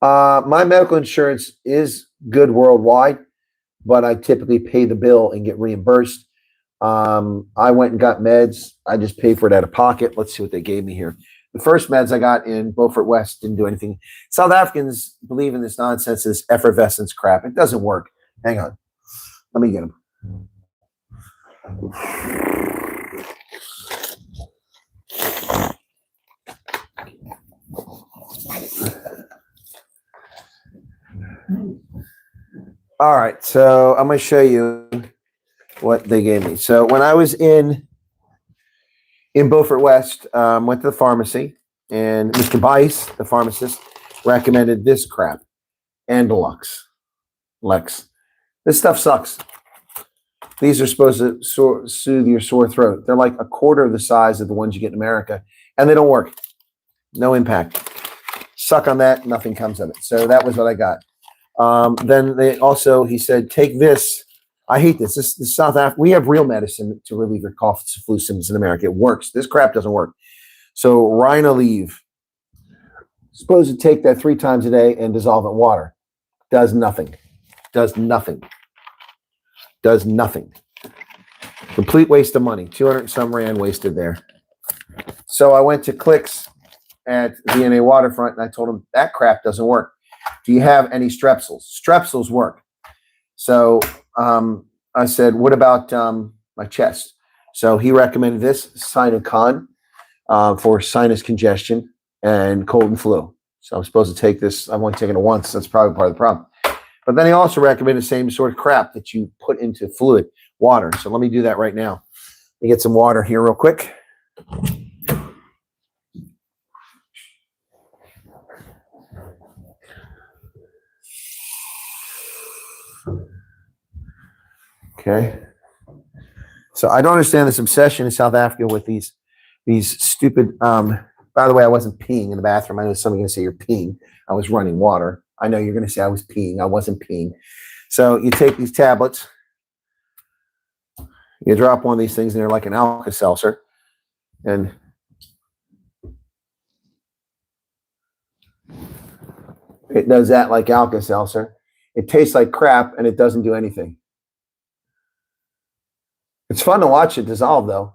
My medical insurance is good worldwide, but I typically pay the bill and get reimbursed. I went and got meds. I just paid for it out of pocket. Let's see what they gave me here. The first meds I got in Beaufort West didn't do anything. South Africans believe in this nonsense, this effervescence crap. It doesn't work. Hang on. Let me get them. All right. So I'm going to show you what they gave me. So when I was in Beaufort West, went to the pharmacy, and Mr. Bice, the pharmacist, recommended this crap, Andalux. Lex. This stuff sucks. These are supposed to soothe your sore throat. They're like a quarter of the size of the ones you get in America, and they don't work. No impact. Suck on that, nothing comes of it. So that was what I got. Then he said, take this. I hate this. This South Africa. We have real medicine to relieve your cough, flu symptoms in America. It works. This crap doesn't work. So Rhinaleave, supposed to take that 3 times a day and dissolve it in water. Does nothing. Does nothing. Does nothing. Complete waste of money. 200 and some rand wasted there. So I went to Clicks at VNA Waterfront and I told him that crap doesn't work. Do you have any Strepsils? Strepsils work. So I said, what about my chest? So he recommended this Sinocon for sinus congestion and cold and flu. So I'm supposed to take this. I've only taken it once. That's probably part of the problem. But then he also recommended the same sort of crap that you put into fluid, water. So let me do that right now. Let me get some water here real quick. Okay. So I don't understand this obsession in South Africa with these stupid, by the way, I wasn't peeing in the bathroom. I know somebody's going to say you're peeing. I was running water. I know you're going to say I was peeing. I wasn't peeing. So you take these tablets, you drop one of these things in there like an Alka-Seltzer, and it does that like Alka-Seltzer. It tastes like crap, and it doesn't do anything. It's fun to watch it dissolve, though.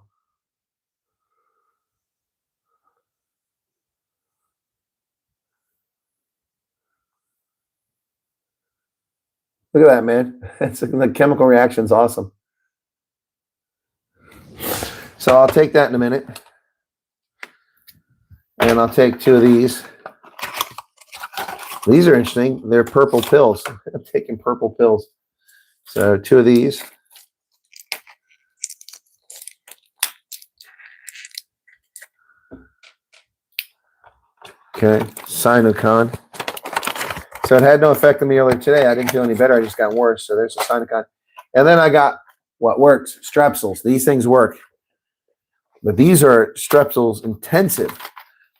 Look at that, man. The chemical reaction's awesome. So I'll take that in a minute. And I'll take 2 of these. These are interesting. They're purple pills. I'm taking purple pills. So 2 of these. Okay, Sinocon. So it had no effect on me earlier today. I didn't feel any better. I just got worse. So there's a Sinocon. And then I got what works, Strepsils. These things work. But these are Strepsils intensive.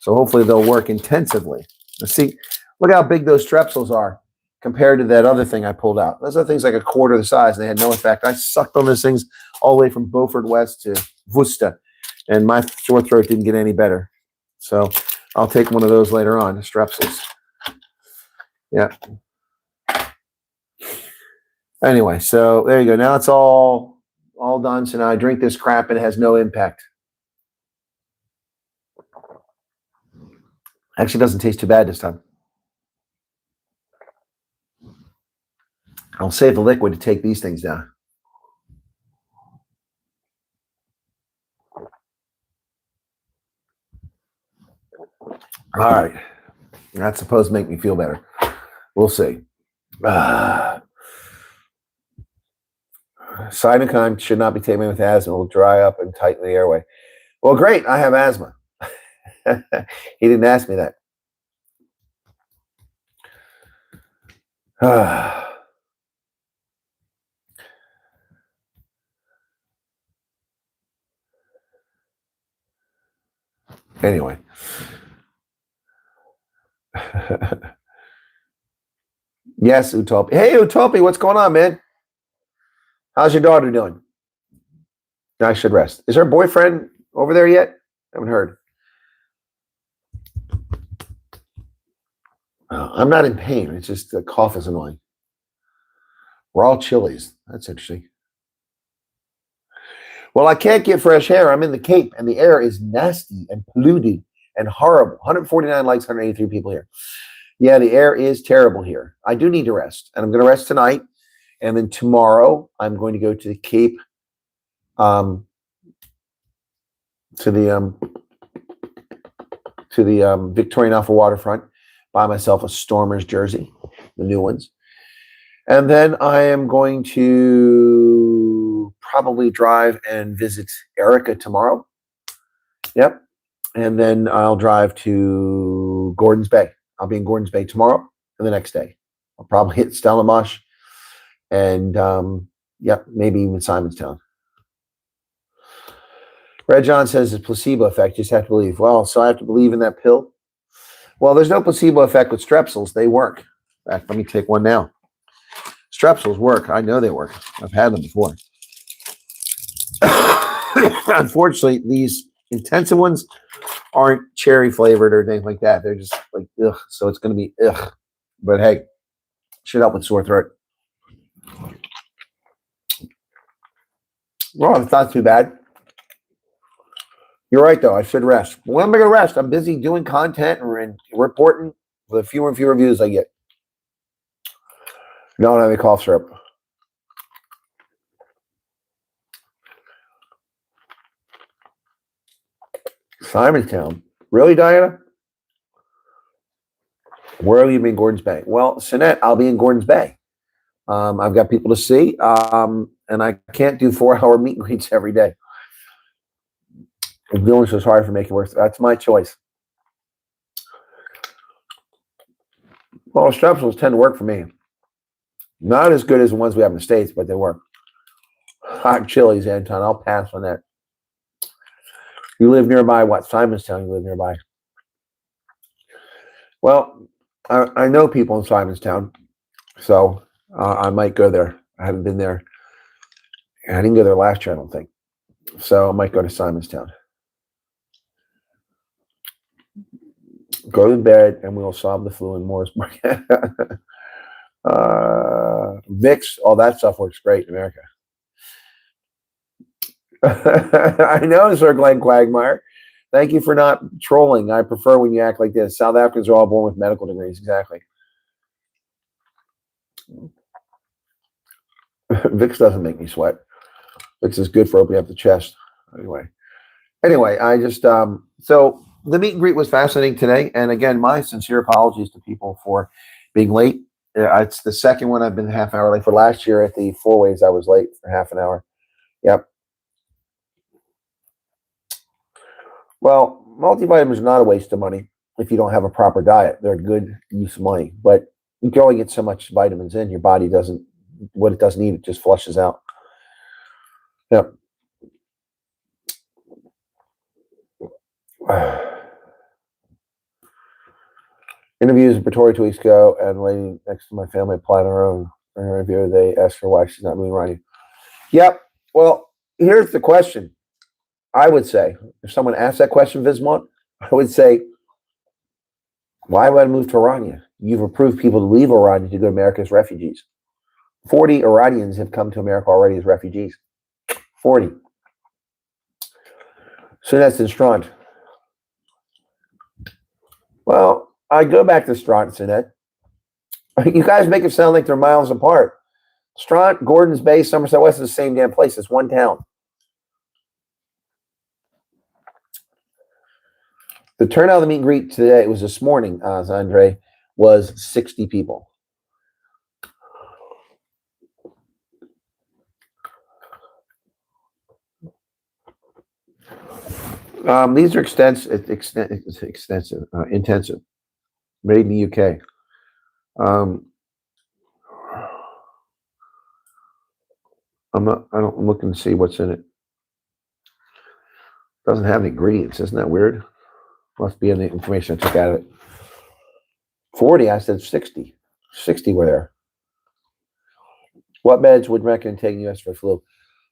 So hopefully they'll work intensively. Let's see. Look how big those Strepsils are compared to that other thing I pulled out. Those other things like a quarter the size. And they had no effect. I sucked on those things all the way from Beaufort West to Worcester. And my sore throat didn't get any better. So I'll take one of those later on, the Strepsils. Yeah. Anyway, so there you go. Now it's all done. So now I drink this crap and it has no impact. Actually, doesn't taste too bad this time. I'll save the liquid to take these things down. All right. That's supposed to make me feel better. We'll see. Sinocon should not be taken with asthma. It will dry up and tighten the airway. Well, great. I have asthma. He didn't ask me that. Anyway. Yes, Utopi. Hey, Utopi, what's going on, man? How's your daughter doing? I should rest. Is her boyfriend over there yet? I haven't heard. I'm not in pain. It's just the cough is annoying. Raw chilies. That's interesting. Well, I can't get fresh air. I'm in the Cape, and the air is nasty and polluted and horrible. 149 likes, 183 people here. Yeah, the air is terrible here. I do need to rest, and I'm going to rest tonight. And then tomorrow, I'm going to go to the Cape, to the Victorian Alpha Waterfront, buy myself a Stormers jersey, the new ones. And then I am going to probably drive and visit Erica tomorrow. Yep. And then I'll drive to Gordons Bay. I'll be in Gordons Bay tomorrow and the next day. I'll probably hit Stellenbosch and, yep, maybe even Simonstown. Red John says it's placebo effect. You just have to believe. Well, so I have to believe in that pill? Well, there's no placebo effect with Strepsils. They work. In fact, let me take one now. Strepsils work. I know they work. I've had them before. Unfortunately, these intensive ones aren't cherry flavored or anything like that. They're just like, ugh. So it's going to be ugh. But hey, should help with sore throat. Well, it's not too bad. You're right, though. I should rest. When am I going to rest? I'm busy doing content and reporting. The fewer and fewer views I get. Don't have any cough syrup. Simonstown. Really, Diana? Where will you be in Gordons Bay? Well, Sinette, I'll be in Gordons Bay. I've got people to see, and I can't do 4-hour meet and greets every day. I'm doing so sorry for making work. That's my choice. Well, strepsils tend to work for me. Not as good as the ones we have in the States, but they work. Hot chilies, Anton. I'll pass on that. You live nearby, what? Simonstown, you live nearby. Well, I know people in Simonstown, so I might go there. I haven't been there. I didn't go there last year, I don't think. So I might go to Simonstown. Go to bed, and we'll solve the flu in Mooresburg. Vicks, all that stuff works great in America. I know, Sir Glenn Quagmire. Thank you for not trolling. I prefer when you act like this. South Africans are all born with medical degrees. Exactly. Vicks doesn't make me sweat. Vicks is good for opening up the chest. Anyway, I just so the meet and greet was fascinating today. And again, my sincere apologies to people for being late. It's the second one I've been half hour late. For last year at the Four Ways, I was late for half an hour. Yep. Well, multivitamins are not a waste of money if you don't have a proper diet. They're a good use of money. But you can only get so much vitamins in. Your body doesn't, what it doesn't need, it just flushes out. Yep. Interviews in Pretoria 2 weeks ago, and a lady next to my family applied her own interview. They asked her why she's not moving around. Yep. Well, here's the question. I would say, if someone asked that question, Vismont, I would say, why would I move to Orania? You've approved people to leave Orania to go to America as refugees. 40 Iranians have come to America already as refugees. 40. So that's in Strand. Well, I go back to Strand, Sinette. You guys make it sound like they're miles apart. Strand, Gordons Bay, Somerset West is the same damn place. It's one town. The turnout of the meet and greet today, it was this morning, Andre, was 60 people. These are intensive, made in the UK. I'm looking to see what's in it. Doesn't have any ingredients. Isn't that weird? Must be in the information I took out of it. 40, I said 60. 60 were there. What meds would recommend taking US for flu?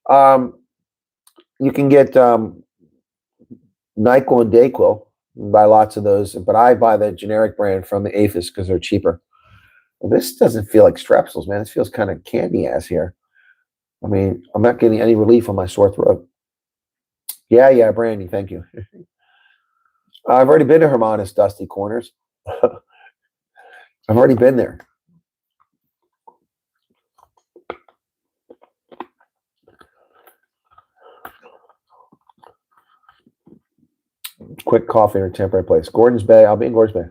You can get Nicklin and Dayquil. You can buy lots of those, but I buy the generic brand from the APHIS because they're cheaper. Well, this doesn't feel like strepsils, man. This feels kind of candy ass here. I mean, I'm not getting any relief on my sore throat. Yeah, Brandy, thank you. I've already been to Hermanus Dusty Corners. I've already been there. Quick coffee in a temporary place. Gordons Bay. I'll be in Gordons Bay.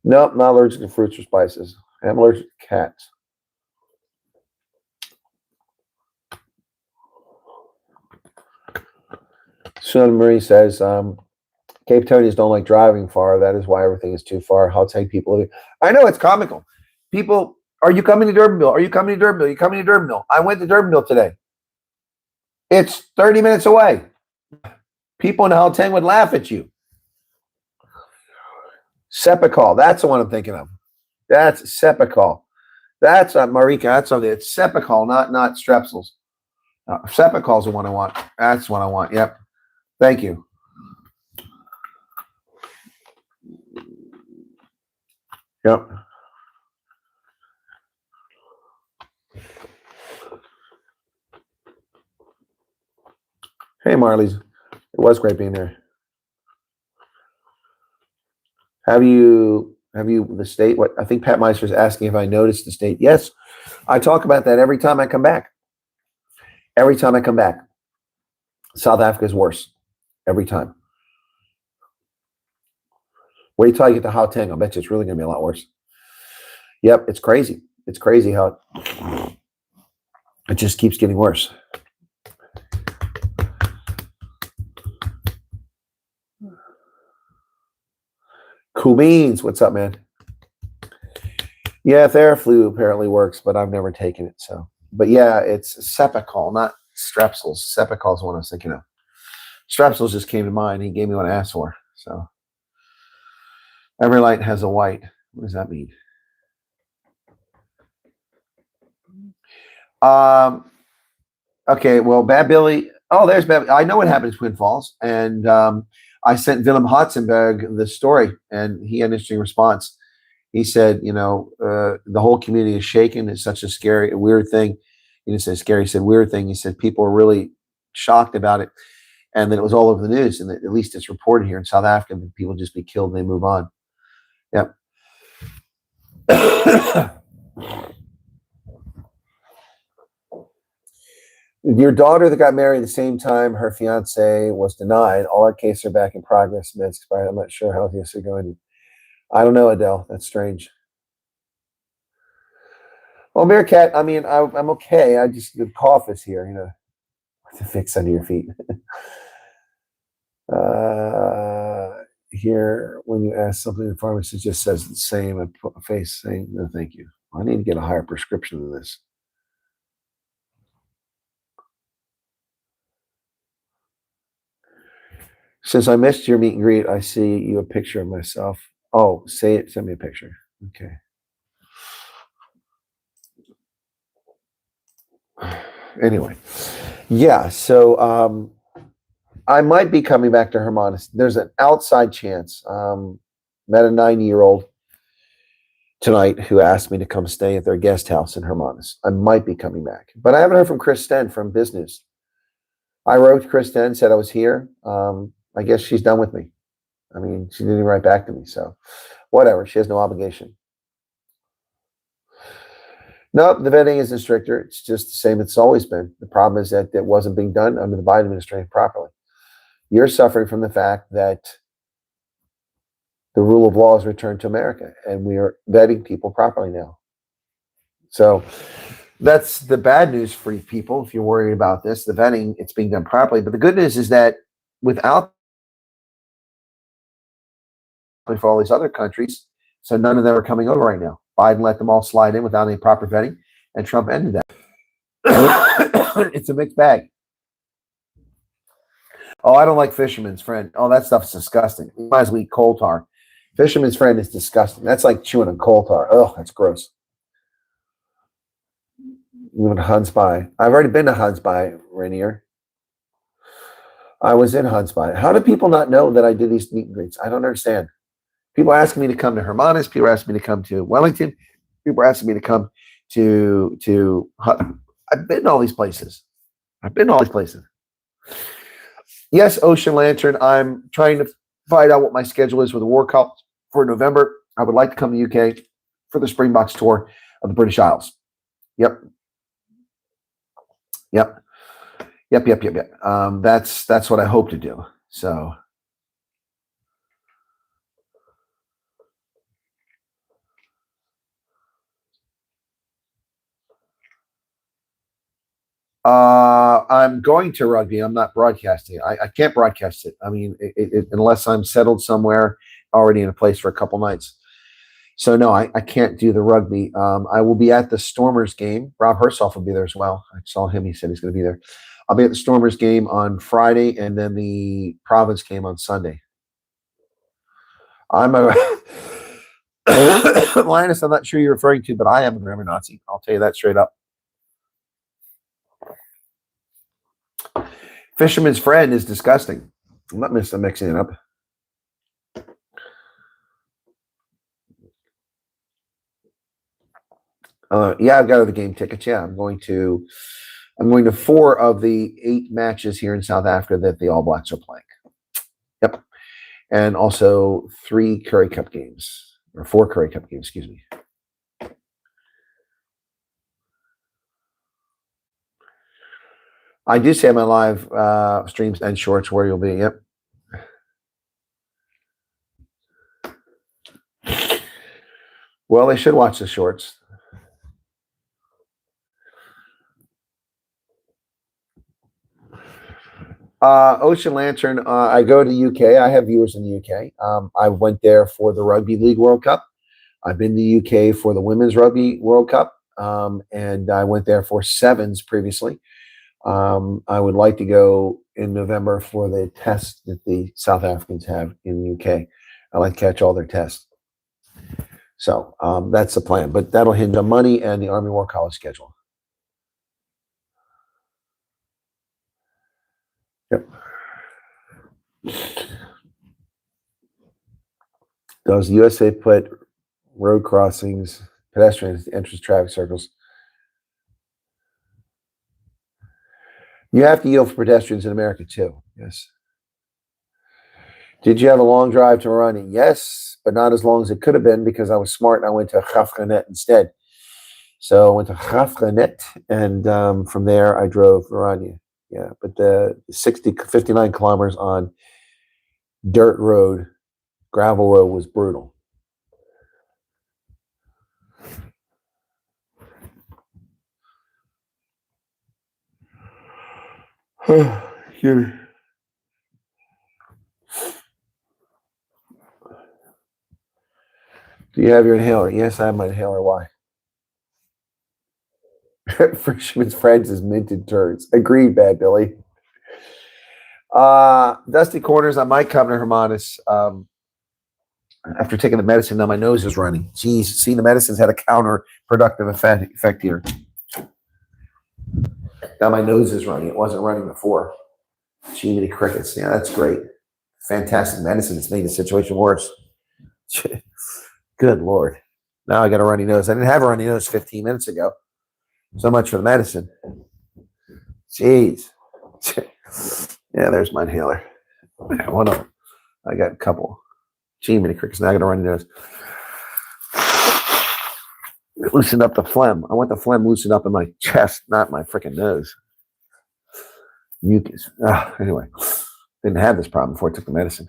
Nope, not allergic to fruits or spices. I'm allergic to cats. Suna Marie says, Cape Townians don't like driving far. That is why everything is too far. I'll take people. I know, it's comical. People, are you coming to Durbanville? Are you coming to Durbanville? Are you coming to Durbanville? I went to Durbanville today. It's 30 minutes away. People in Gauteng would laugh at you. Cepacol. That's the one I'm thinking of. That's Cepacol. That's Marika. That's something. It's Cepacol, not Strepsils. Cepacol's the one I want. That's the one I want. Yep. Thank you. Yep. Hey, Marley's. It was great being there. Have you the state? What I think Pat Meister's asking if I noticed the state. Yes, I talk about that every time I come back. Every time I come back, South Africa is worse. Every time. Wait till I get to Gauteng. I bet you it's really going to be a lot worse. Yep, it's crazy. It's crazy how it just keeps getting worse. Cool beans. What's up, man? Yeah, Theraflu apparently works, but I've never taken it. So, but yeah, it's Cepacol, not Strepsils. Cepacol is the one I was thinking of. Strepsils just came to mind. He gave me what I asked for. So, every light has a white. What does that mean? Okay, well, Bad Billy. Oh, there's Bad. I know what happened in Twin Falls, and I sent Willem Hotzenberg the story, and he had an interesting response. He said, the whole community is shaken. It's such a scary, weird thing. He didn't say scary, he said weird thing. He said people are really shocked about it, and then it was all over the news, and at least it's reported here in South Africa. And people just be killed and they move on. Yep. Your daughter that got married at the same time her fiance was denied. All our cases are back in progress. Meds expired. I'm not sure how this is going. I don't know, Adele. That's strange. Well, Meerkat, I mean, I'm okay. I just, the cough is here, to fix under your feet. Here, when you ask something, the pharmacist just says the same. I put a face saying, no, thank you. I need to get a higher prescription than this. Since I missed your meet and greet, I see you a picture of myself. Oh, say it. Send me a picture. Okay. Anyway, yeah. So I might be coming back to Hermanus. There's an outside chance. Met a 90-year-old tonight who asked me to come stay at their guest house in Hermanus. I might be coming back, but I haven't heard from Chris Sten from business. I wrote to Chris Sten, said I was here. I guess she's done with me. I mean, she didn't even write back to me. So whatever. She has no obligation. No, the vetting isn't stricter. It's just the same it's always been. The problem is that it wasn't being done under the Biden administration properly. You're suffering from the fact that the rule of law is returned to America, and we are vetting people properly now. So that's the bad news for you people. If you're worried about this, the vetting, it's being done properly. But the good news is that without for all these other countries, so none of them are coming over right now. Biden let them all slide in without any proper vetting, and Trump ended that. It's a mixed bag. Oh, I don't like Fisherman's Friend. Oh, that stuff's disgusting. You might as well eat coal tar. Fisherman's Friend is disgusting. That's like chewing on coal tar. Oh, that's gross. You went to Huntsby. I've already been to Huntsby, Rainier. I was in Huntsby. How do people not know that I did these meet and greets? I don't understand. People are asking me to come to Hermanus. People are asking me to come to Wellington. People are asking me to come to I've been to all these places. Yes, Ocean Lantern. I'm trying to find out what my schedule is with the War Cup for November. I would like to come to the UK for the Springboks tour of the British Isles. Yep. That's what I hope to do. So. I'm going to rugby. I'm not broadcasting. I can't broadcast it. I mean, unless I'm settled somewhere already in a place for a couple nights. So no, I can't do the rugby. I will be at the Stormers game. Rob Hersoff will be there as well. I saw him. He said he's going to be there. I'll be at the Stormers game on Friday and then the Province game on Sunday. I'm a Linus. I'm not sure you're referring to, but I am a grammar Nazi. I'll tell you that straight up. Fisherman's Friend is disgusting. I'm not mixing it up. Yeah, I've got other game tickets. Yeah, I'm going to 4 of the 8 matches here in South Africa that the All Blacks are playing. Yep, and also 3 Curry Cup games, or 4 Curry Cup games. Excuse me. I do say my live streams and shorts where you'll be. Yep. Well, they should watch the shorts. Ocean Lantern, I go to the UK. I have viewers in the UK. I went there for the Rugby League World Cup. I've been to the UK for the Women's Rugby World Cup, and I went there for sevens previously. I would like to go in November for the test that the South Africans have in the UK. I like to catch all their tests. So that's the plan, but that'll hinge on money and the Army War College schedule. Yep. Does the USA put road crossings, pedestrians, entrance traffic circles? You have to yield for pedestrians in America too. Yes. Did you have a long drive to Oranje? Yes, but not as long as it could have been because I was smart and I went to Grafrenet instead. So I went to Grafrenet, and from there I drove Oranje. Yeah, but the 59 kilometers on dirt road, gravel road was brutal. Here. Do you have your inhaler? Yes, I have my inhaler. Why? Fisherman's Friends is minted turds. Agreed, Bad Billy. Dusty Corners, I might come to Hermanus. After taking the medicine, now my nose is running. Jeez, see, the medicine's had a counterproductive effect here. Now my nose is running. It wasn't running before. Gee, many crickets. Yeah, that's great. Fantastic medicine. It's made the situation worse. Good Lord. Now I got a runny nose. I didn't have a runny nose 15 minutes ago. So much for the medicine. Jeez. Yeah, there's my inhaler. One of them. I got a couple. Gee, many crickets. Now I got a runny nose. It loosened up the phlegm. I want the phlegm loosened up in my chest, not my freaking nose. Mucus. Anyway, didn't have this problem before I took the medicine.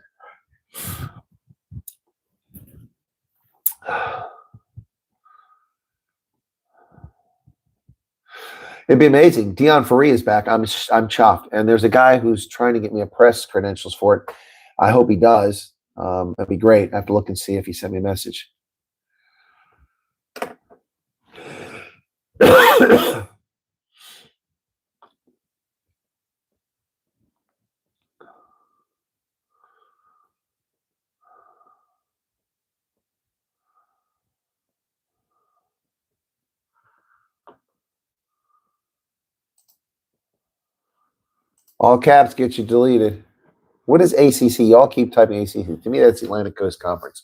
It'd be amazing. Dion Ferree is back. I'm chuffed. And there's a guy who's trying to get me a press credentials for it. I hope he does. That'd be great. I have to look and see if he sent me a message. All caps get you deleted. What is ACC? Y'all keep typing ACC. To me, that's the Atlantic Coast Conference.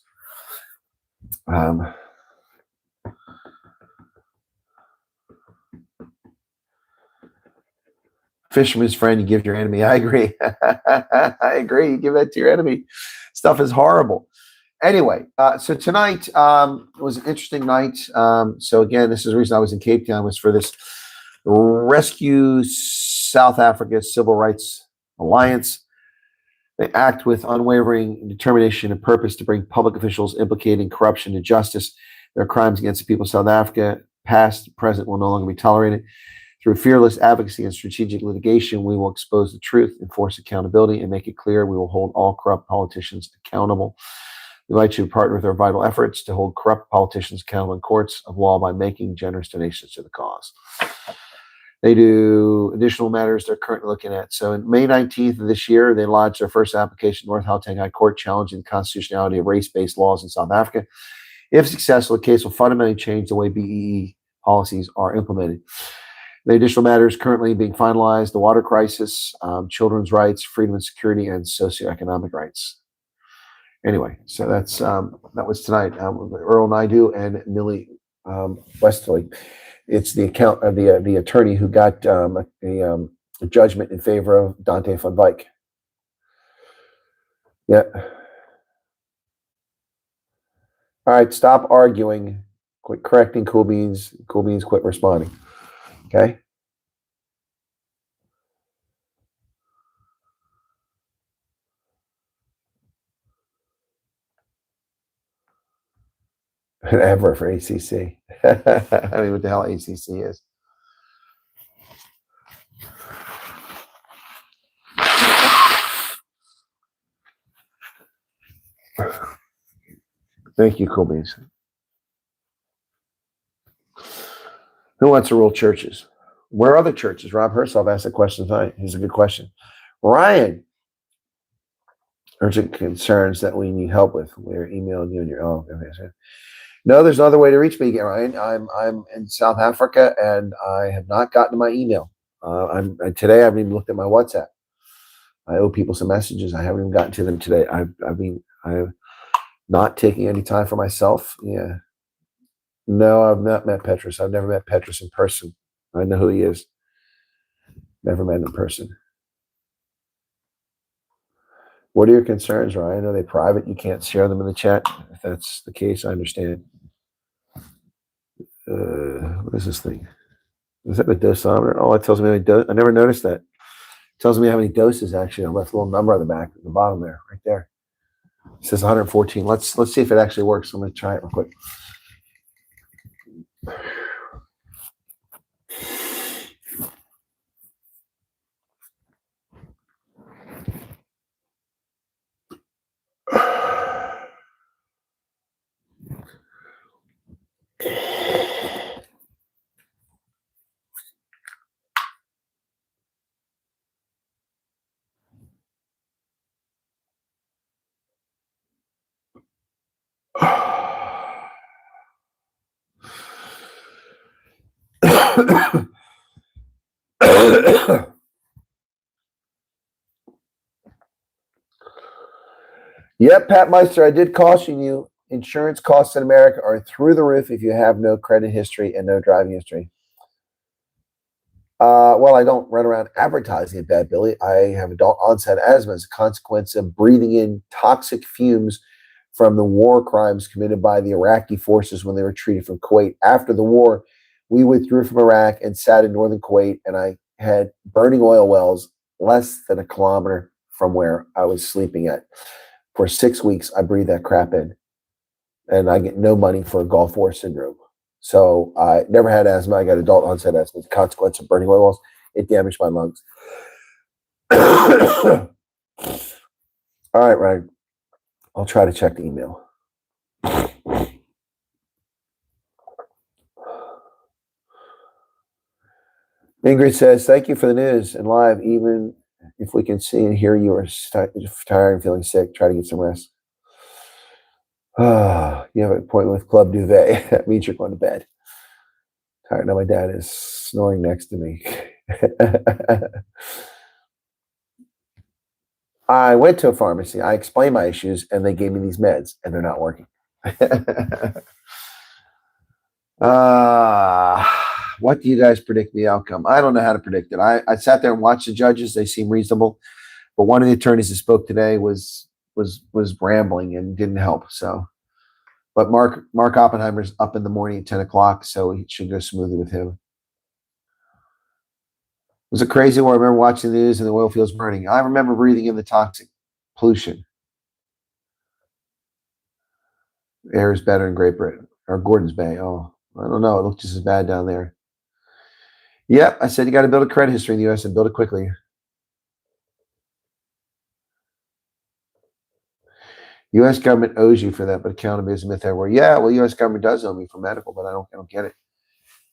Fisherman's Friend, you give your enemy. I agree. I agree. You give that to your enemy. Stuff is horrible. Anyway, so tonight was an interesting night. So again, this is the reason I was in Cape Town, was for this Rescue South Africa Civil Rights Alliance. They act with unwavering determination and purpose to bring public officials implicated in corruption to justice. Their crimes against the people of South Africa, past, present, will no longer be tolerated. Through fearless advocacy and strategic litigation, we will expose the truth, enforce accountability, and make it clear we will hold all corrupt politicians accountable. We invite you to partner with our vital efforts to hold corrupt politicians accountable in courts of law by making generous donations to the cause. They do additional matters they're currently looking at. So on May 19th of this year, they lodged their first application in North Gauteng High Court challenging the constitutionality of race-based laws in South Africa. If successful, the case will fundamentally change the way BEE policies are implemented. The additional matters currently being finalized: the water crisis, children's rights, freedom and security, and socioeconomic rights. Anyway, so that's that was tonight. Earl Naidu and Millie Westerly. It's the account of the attorney who got a judgment in favor of Dante van Wyk. Yeah. All right, stop arguing. Quit correcting Cool Beans. Cool Beans, quit responding. Okay? Ever for ACC. I mean, what the hell ACC is. Thank you, Cool Beans. Who wants to rule churches? Where are other churches? Rob Herself asked a question tonight. Here's a good question. Ryan, urgent concerns that we need help with. We're emailing you and your okay. No, there's no other way to reach me, Ryan. I'm in South Africa and I have not gotten to my email. Today I haven't even looked at my WhatsApp. I owe people some messages. I haven't even gotten to them today. I'm not taking any time for myself. Yeah. No, I've not met Petrus. I've never met Petrus in person. I know who he is. Never met him in person. What are your concerns, Ryan? Are they private? You can't share them in the chat? If that's the case, I understand. What is this thing? Is that a dosometer? Oh, it tells me how many doses. I never noticed that. It tells me how many doses, actually. I left a little number on the back, at the bottom there, right there. It says 114. Let's see if it actually works. I'm going to try it real quick. Yep, Pat Meister, I did caution you. Insurance costs in America are through the roof if you have no credit history and no driving history. Well, I don't run around advertising it, Bad Billy. I have adult onset asthma as a consequence of breathing in toxic fumes from the war crimes committed by the Iraqi forces when they retreated from Kuwait. After the war, we withdrew from Iraq and sat in northern Kuwait, and I had burning oil wells less than a kilometer from where I was sleeping at. For 6 weeks, I breathed that crap in, and I get no money for Gulf War syndrome. So I never had asthma. I got adult onset asthma as a consequence of burning oil wells. It damaged my lungs. All right, Ryan. I'll try to check the email. Ingrid says, thank you for the news and live. Even if we can see and hear you are tired and feeling sick, try to get some rest. You have an appointment with Club Duvet. That means you're going to bed. Tired. Now my dad is snoring next to me. I went to a pharmacy. I explained my issues, and they gave me these meds, and they're not working. What do you guys predict the outcome? I don't know how to predict it. I sat there and watched the judges. They seem reasonable, but one of the attorneys that spoke today was rambling and didn't help. So, but Mark Oppenheimer's up in the morning at 10 o'clock, so it should go smoothly with him. It was a crazy one. I remember watching the news and the oil fields burning. I remember breathing in the toxic pollution. Air is better in Great Britain or Gordon's Bay. Oh, I don't know. It looked just as bad down there. Yep, I said you got to build a credit history in the U.S. and build it quickly. U.S. government owes you for that, but accountability is a myth everywhere. Yeah, well, U.S. government does owe me for medical, but I don't get it.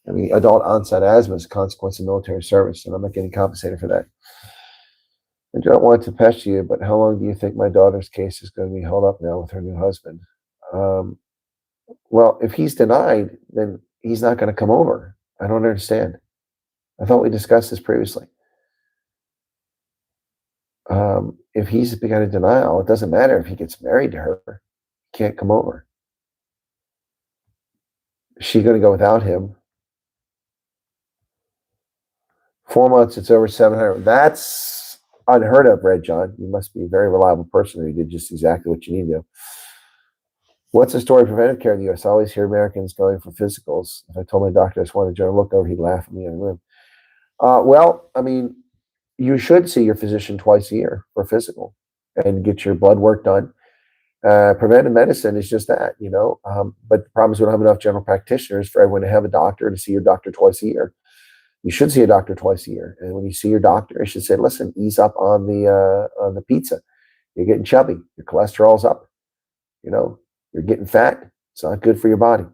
I mean, adult onset asthma is a consequence of military service, and I'm not getting compensated for that. I don't want to pest you, but how long do you think my daughter's case is going to be held up now with her new husband? Well, if he's denied, then he's not going to come over. I don't understand. I thought we discussed this previously. If he's got a denial, it doesn't matter if he gets married to her. He can't come over. She's going to go without him. 4 months, it's over 700. That's unheard of, Red John. You must be a very reliable person, or you did just exactly what you need to do. What's the story of preventive care in the U.S.? I always hear Americans going for physicals. If I told my doctor I just wanted a general look over, he'd laugh at me in the room. Well, I mean, you should see your physician twice a year for physical and get your blood work done. Preventive medicine is just that, but the problem is we don't have enough general practitioners for everyone to have a doctor to see your doctor twice a year. You should see a doctor twice a year. And when you see your doctor, you should say, listen, ease up on the pizza. You're getting chubby. Your cholesterol's up. You're getting fat. It's not good for your body.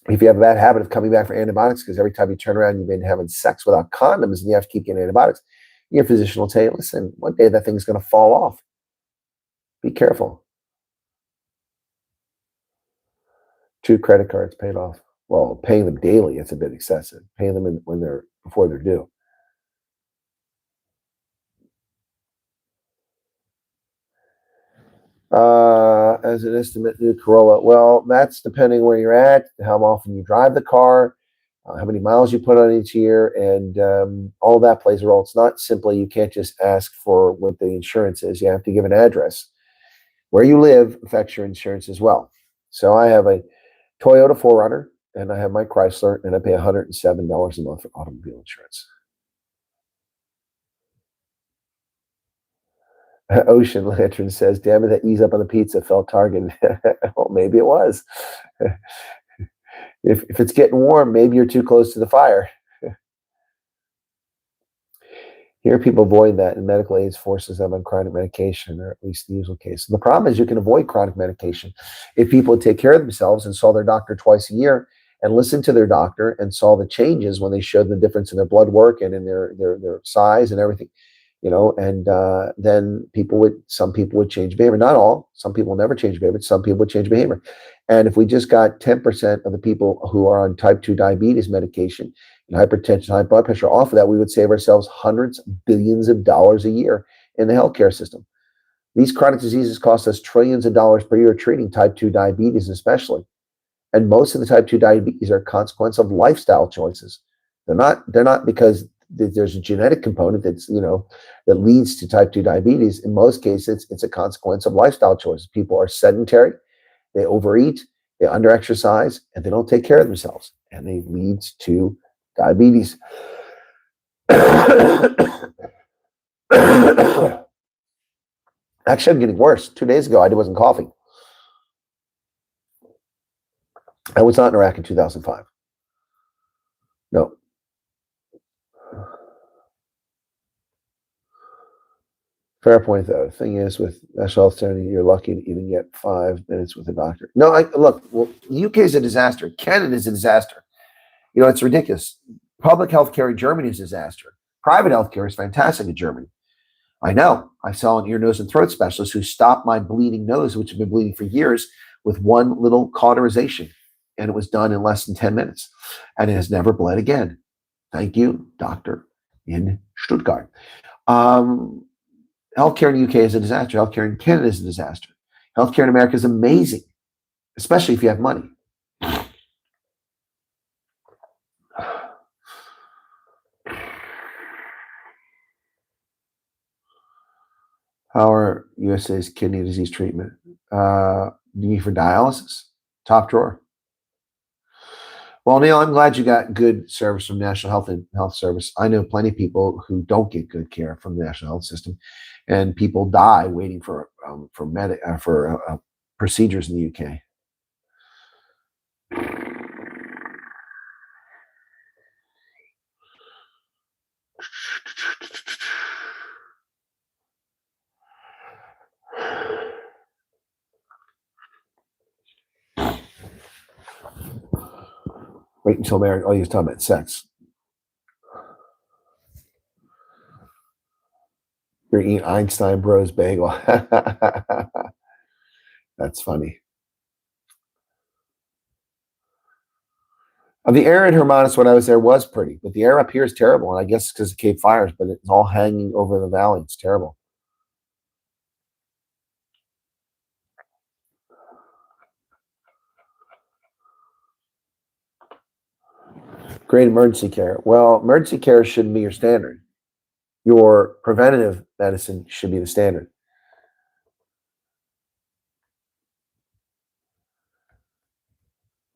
If you have a bad habit of coming back for antibiotics, because every time you turn around, you've been having sex without condoms and you have to keep getting antibiotics, your physician will tell you, listen, one day that thing's going to fall off. Be careful. 2 credit cards paid off. Well, paying them daily, it's a bit excessive. Paying them before they're due. As an estimate, new Corolla. Well, that's depending where you're at, how often you drive the car, how many miles you put on each year, and all that plays a role. It's not simply, you can't just ask for what the insurance is. You have to give an address. Where you live affects your insurance as well. So I have a Toyota 4Runner, and I have my Chrysler, and I pay $107 a month for automobile insurance. Ocean Lantern says, damn it, that ease up on the pizza felt targeted. Well, maybe it was. If it's getting warm, maybe you're too close to the fire. Here, people avoid that, and medical aids forces them on chronic medication, or at least the usual case. The problem is you can avoid chronic medication if people take care of themselves and saw their doctor twice a year and listened to their doctor and saw the changes when they showed the difference in their blood work and in their size and everything. And then some people would change behavior. Not all. Some people never change behavior. Some people would change behavior. And if we just got 10% of the people who are on type 2 diabetes medication and hypertension, high blood pressure off of that, we would save ourselves hundreds of billions of dollars a year in the healthcare system. These chronic diseases cost us trillions of dollars per year treating type 2 diabetes especially. And most of the type 2 diabetes are a consequence of lifestyle choices. They're not because there's a genetic component that leads to type 2 diabetes. In most cases, it's a consequence of lifestyle choices. People are sedentary, they overeat, they underexercise, and they don't take care of themselves, and it leads to diabetes. Actually, I'm getting worse. 2 days ago, I wasn't coughing. I was not in Iraq in 2005. No. Fair point, though. The thing is, with National Health Center, you're lucky to even get 5 minutes with a doctor. No, look, the UK is a disaster. Canada is a disaster. It's ridiculous. Public healthcare in Germany is a disaster. Private healthcare is fantastic in Germany. I know. I saw an ear, nose, and throat specialist who stopped my bleeding nose, which had been bleeding for years, with one little cauterization. And it was done in less than 10 minutes. And it has never bled again. Thank you, doctor in Stuttgart. Healthcare in the UK is a disaster. Healthcare in Canada is a disaster. Healthcare in America is amazing, especially if you have money. How are USA's kidney disease treatment? Do you need for dialysis? Top drawer. Well, Neil, I'm glad you got good service from National Health Service. I know plenty of people who don't get good care from the National Health System, and people die waiting for procedures in the UK. Wait until marriage. Oh, he was talking about sex. You're eating Einstein Bros bagel. That's funny. The air in Hermanus when I was there was pretty, but the air up here is terrible. And I guess it's because of Cape Fires, but it's all hanging over the valley. It's terrible. Great emergency care. Well, emergency care shouldn't be your standard. Your preventative medicine should be the standard.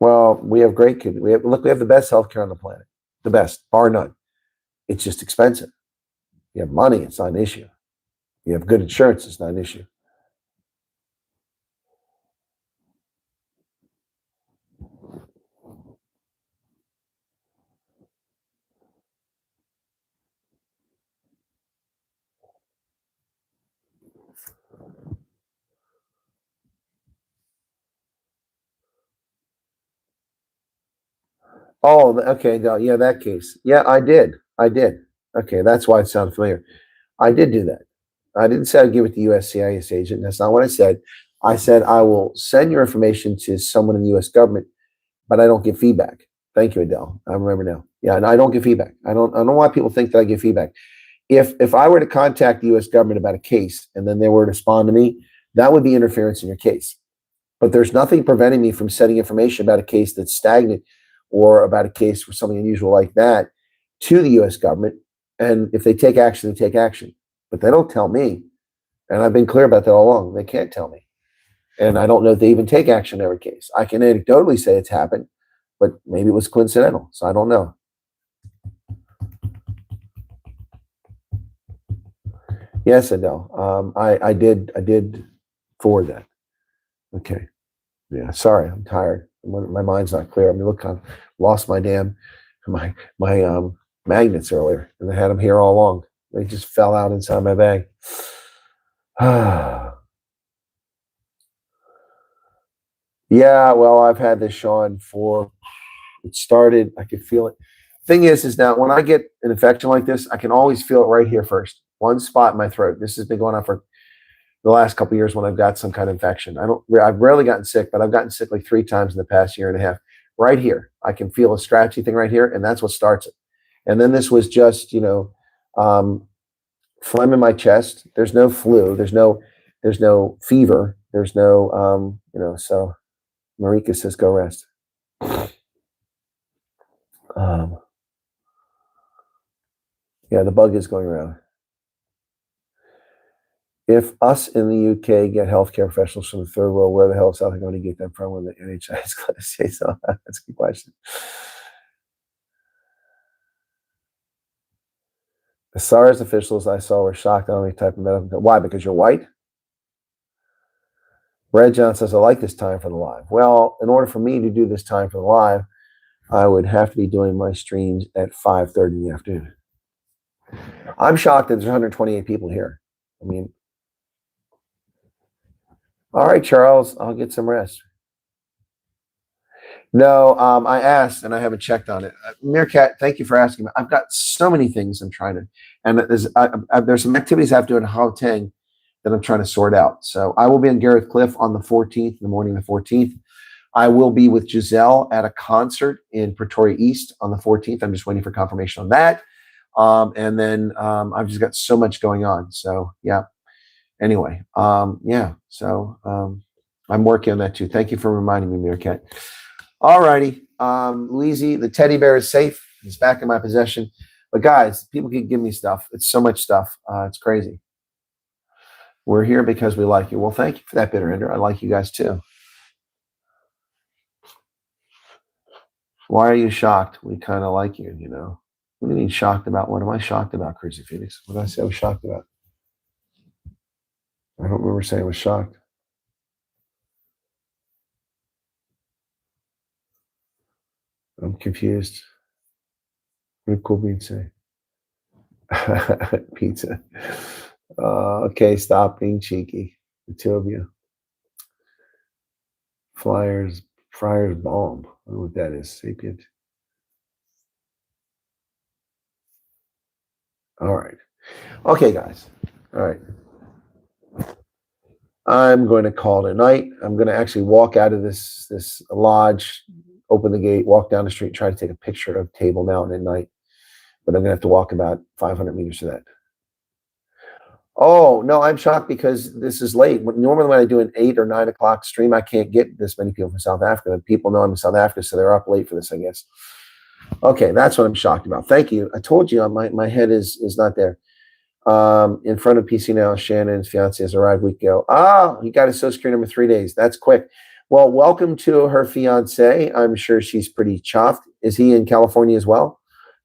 Well, we have great kids. We have the best healthcare on the planet. The best, bar none. It's just expensive. You have money, it's not an issue. You have good insurance, it's not an issue. Oh, okay. No, yeah, that case. Yeah, I did. Okay, that's why it sounded familiar. I did do that. I didn't say I'd give it to USCIS agent. That's not what I said. I said I will send your information to someone in the U.S. government, but I don't give feedback. Thank you, Adele. I remember now. Yeah, and I don't give feedback. I don't know why people think that I give feedback. If I were to contact the U.S. government about a case and then they were to respond to me, that would be interference in your case. But there's nothing preventing me from sending information about a case that's stagnant or about a case for something unusual like that to the U.S. government. And if they take action, they take action. But they don't tell me. And I've been clear about that all along. They can't tell me. And I don't know if they even take action in every case. I can anecdotally say it's happened, but maybe it was coincidental. So I don't know. Yes, Adele. I did forward that. Okay. Yeah. Sorry, I'm tired. My mind's not clear. I mean, look, I lost my magnets earlier, and I had them here all along. They just fell out inside my bag. Yeah. Well, I've had this, Sean, it started. I could feel it. Thing is now when I get an infection like this, I can always feel it right here first. One spot in my throat. This has been going on for the last couple of years when I've got some kind of infection. I've rarely gotten sick, but I've gotten sick like 3 times in the past year and a half. Right here, I can feel a scratchy thing right here, and that's what starts it. And then this was just, phlegm in my chest. There's no flu. There's no fever. There's no, so Marika says, go rest. Yeah, the bug is going around. If us in the UK get healthcare professionals from the third world, where the hell is South Africa going to get them from when the NHS is going to say so? That's a good question. The SARS officials I saw were shocked on any type of medical. Why? Because you're white? Red John says, I like this time for the live. Well, in order for me to do this time for the live, I would have to be doing my streams at 5:30 in the afternoon. I'm shocked that there's 128 people here. I mean, all right, Charles, I'll get some rest. No, I asked and I haven't checked on it. Meerkat, thank you for asking. I've got so many things I'm trying to, and there's some activities I have to do in Gauteng that I'm trying to sort out. So I will be in Gareth Cliff on the 14th, the morning of the 14th. I will be with Giselle at a concert in Pretoria East on the 14th. I'm just waiting for confirmation on that. And then I've just got so much going on. So yeah. Anyway, yeah. So I'm working on that too. Thank you for reminding me, Meerkat. All righty. Louise, the teddy bear is safe. It's back in my possession. But guys, people can give me stuff. It's so much stuff. It's crazy. We're here because we like you. Well, thank you for that, Bitter Ender. I like you guys too. Why are you shocked? We kind of like you, What do you mean shocked about? What am I shocked about, Crazy Phoenix? What did I say I was shocked about? I don't remember saying I was shocked. I'm confused. What did Cool Bean say? Pizza. Okay, stop being cheeky. The two of you. Friar's Bomb. I don't know what that is. Sapient. All right. Okay, guys. All right. I'm going to call it a night. I'm going to actually walk out of this lodge, open the gate, walk down the street, try to take a picture of Table Mountain at night. But I'm going to have to walk about 500 meters to that. Oh, no, I'm shocked because this is late. Normally when I do an 8 or 9 o'clock stream, I can't get this many people from South Africa. And people know I'm in South Africa, so they're up late for this, I guess. Okay, that's what I'm shocked about. Thank you. I told you my head is not there. In front of PC now, Shannon's fiance has arrived a week ago. Ah, he got his social security number 3 days. That's quick. Well, welcome to her fiance. I'm sure she's pretty chuffed. Is he in California as well?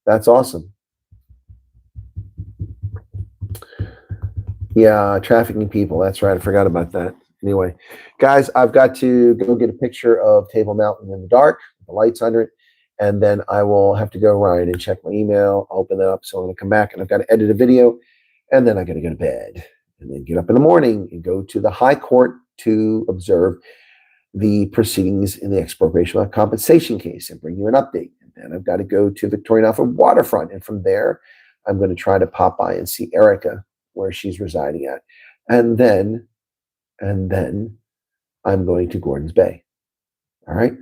That's awesome. Yeah, trafficking people. That's right. I forgot about that. Anyway, guys, I've got to go get a picture of Table Mountain in the dark, the lights under it, and then I will have to go ride and check my email, open it up. So I'm going to come back and I've got to edit a video, and then I got to go to bed, and then get up in the morning and go to the high court to observe the proceedings in the expropriation without compensation case and bring you an update. And then I've got to go to Victoria Alpha Waterfront, and from there, I'm going to try to pop by and see Erica where she's residing at, and then I'm going to Gordon's Bay. All right.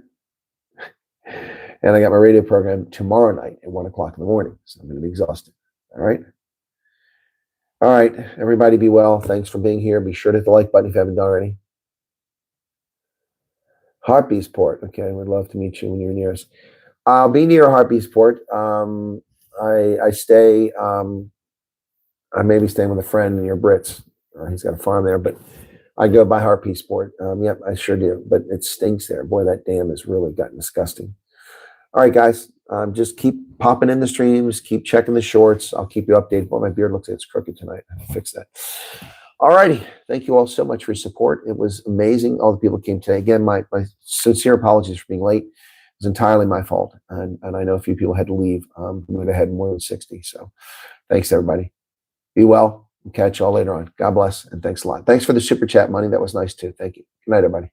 And I got my radio program tomorrow night at 1 o'clock in the morning. So I'm going to be exhausted. All right. All right. Everybody be well. Thanks for being here. Be sure to hit the like button if you haven't done already. Hartbeesport. Okay. We'd love to meet you when you're near us. I'll be near Hartbeesport. I stay, I may be staying with a friend near Brits. He's got a farm there, but I go by Hartbeesport. Yep, I sure do. But it stinks there. Boy, that dam has really gotten disgusting. All right, guys. Just keep popping in the streams. Keep checking the shorts. I'll keep you updated. Boy, my beard looks like it's crooked tonight. I have to fix that. All righty. Thank you all so much for your support. It was amazing. All the people came today. Again, my sincere apologies for being late. It was entirely my fault. And I know a few people had to leave. We would have had more than 60. So thanks, everybody. Be well. We'll catch you all later on. God bless, and thanks a lot. Thanks for the super chat money. That was nice too. Thank you. Good night, everybody.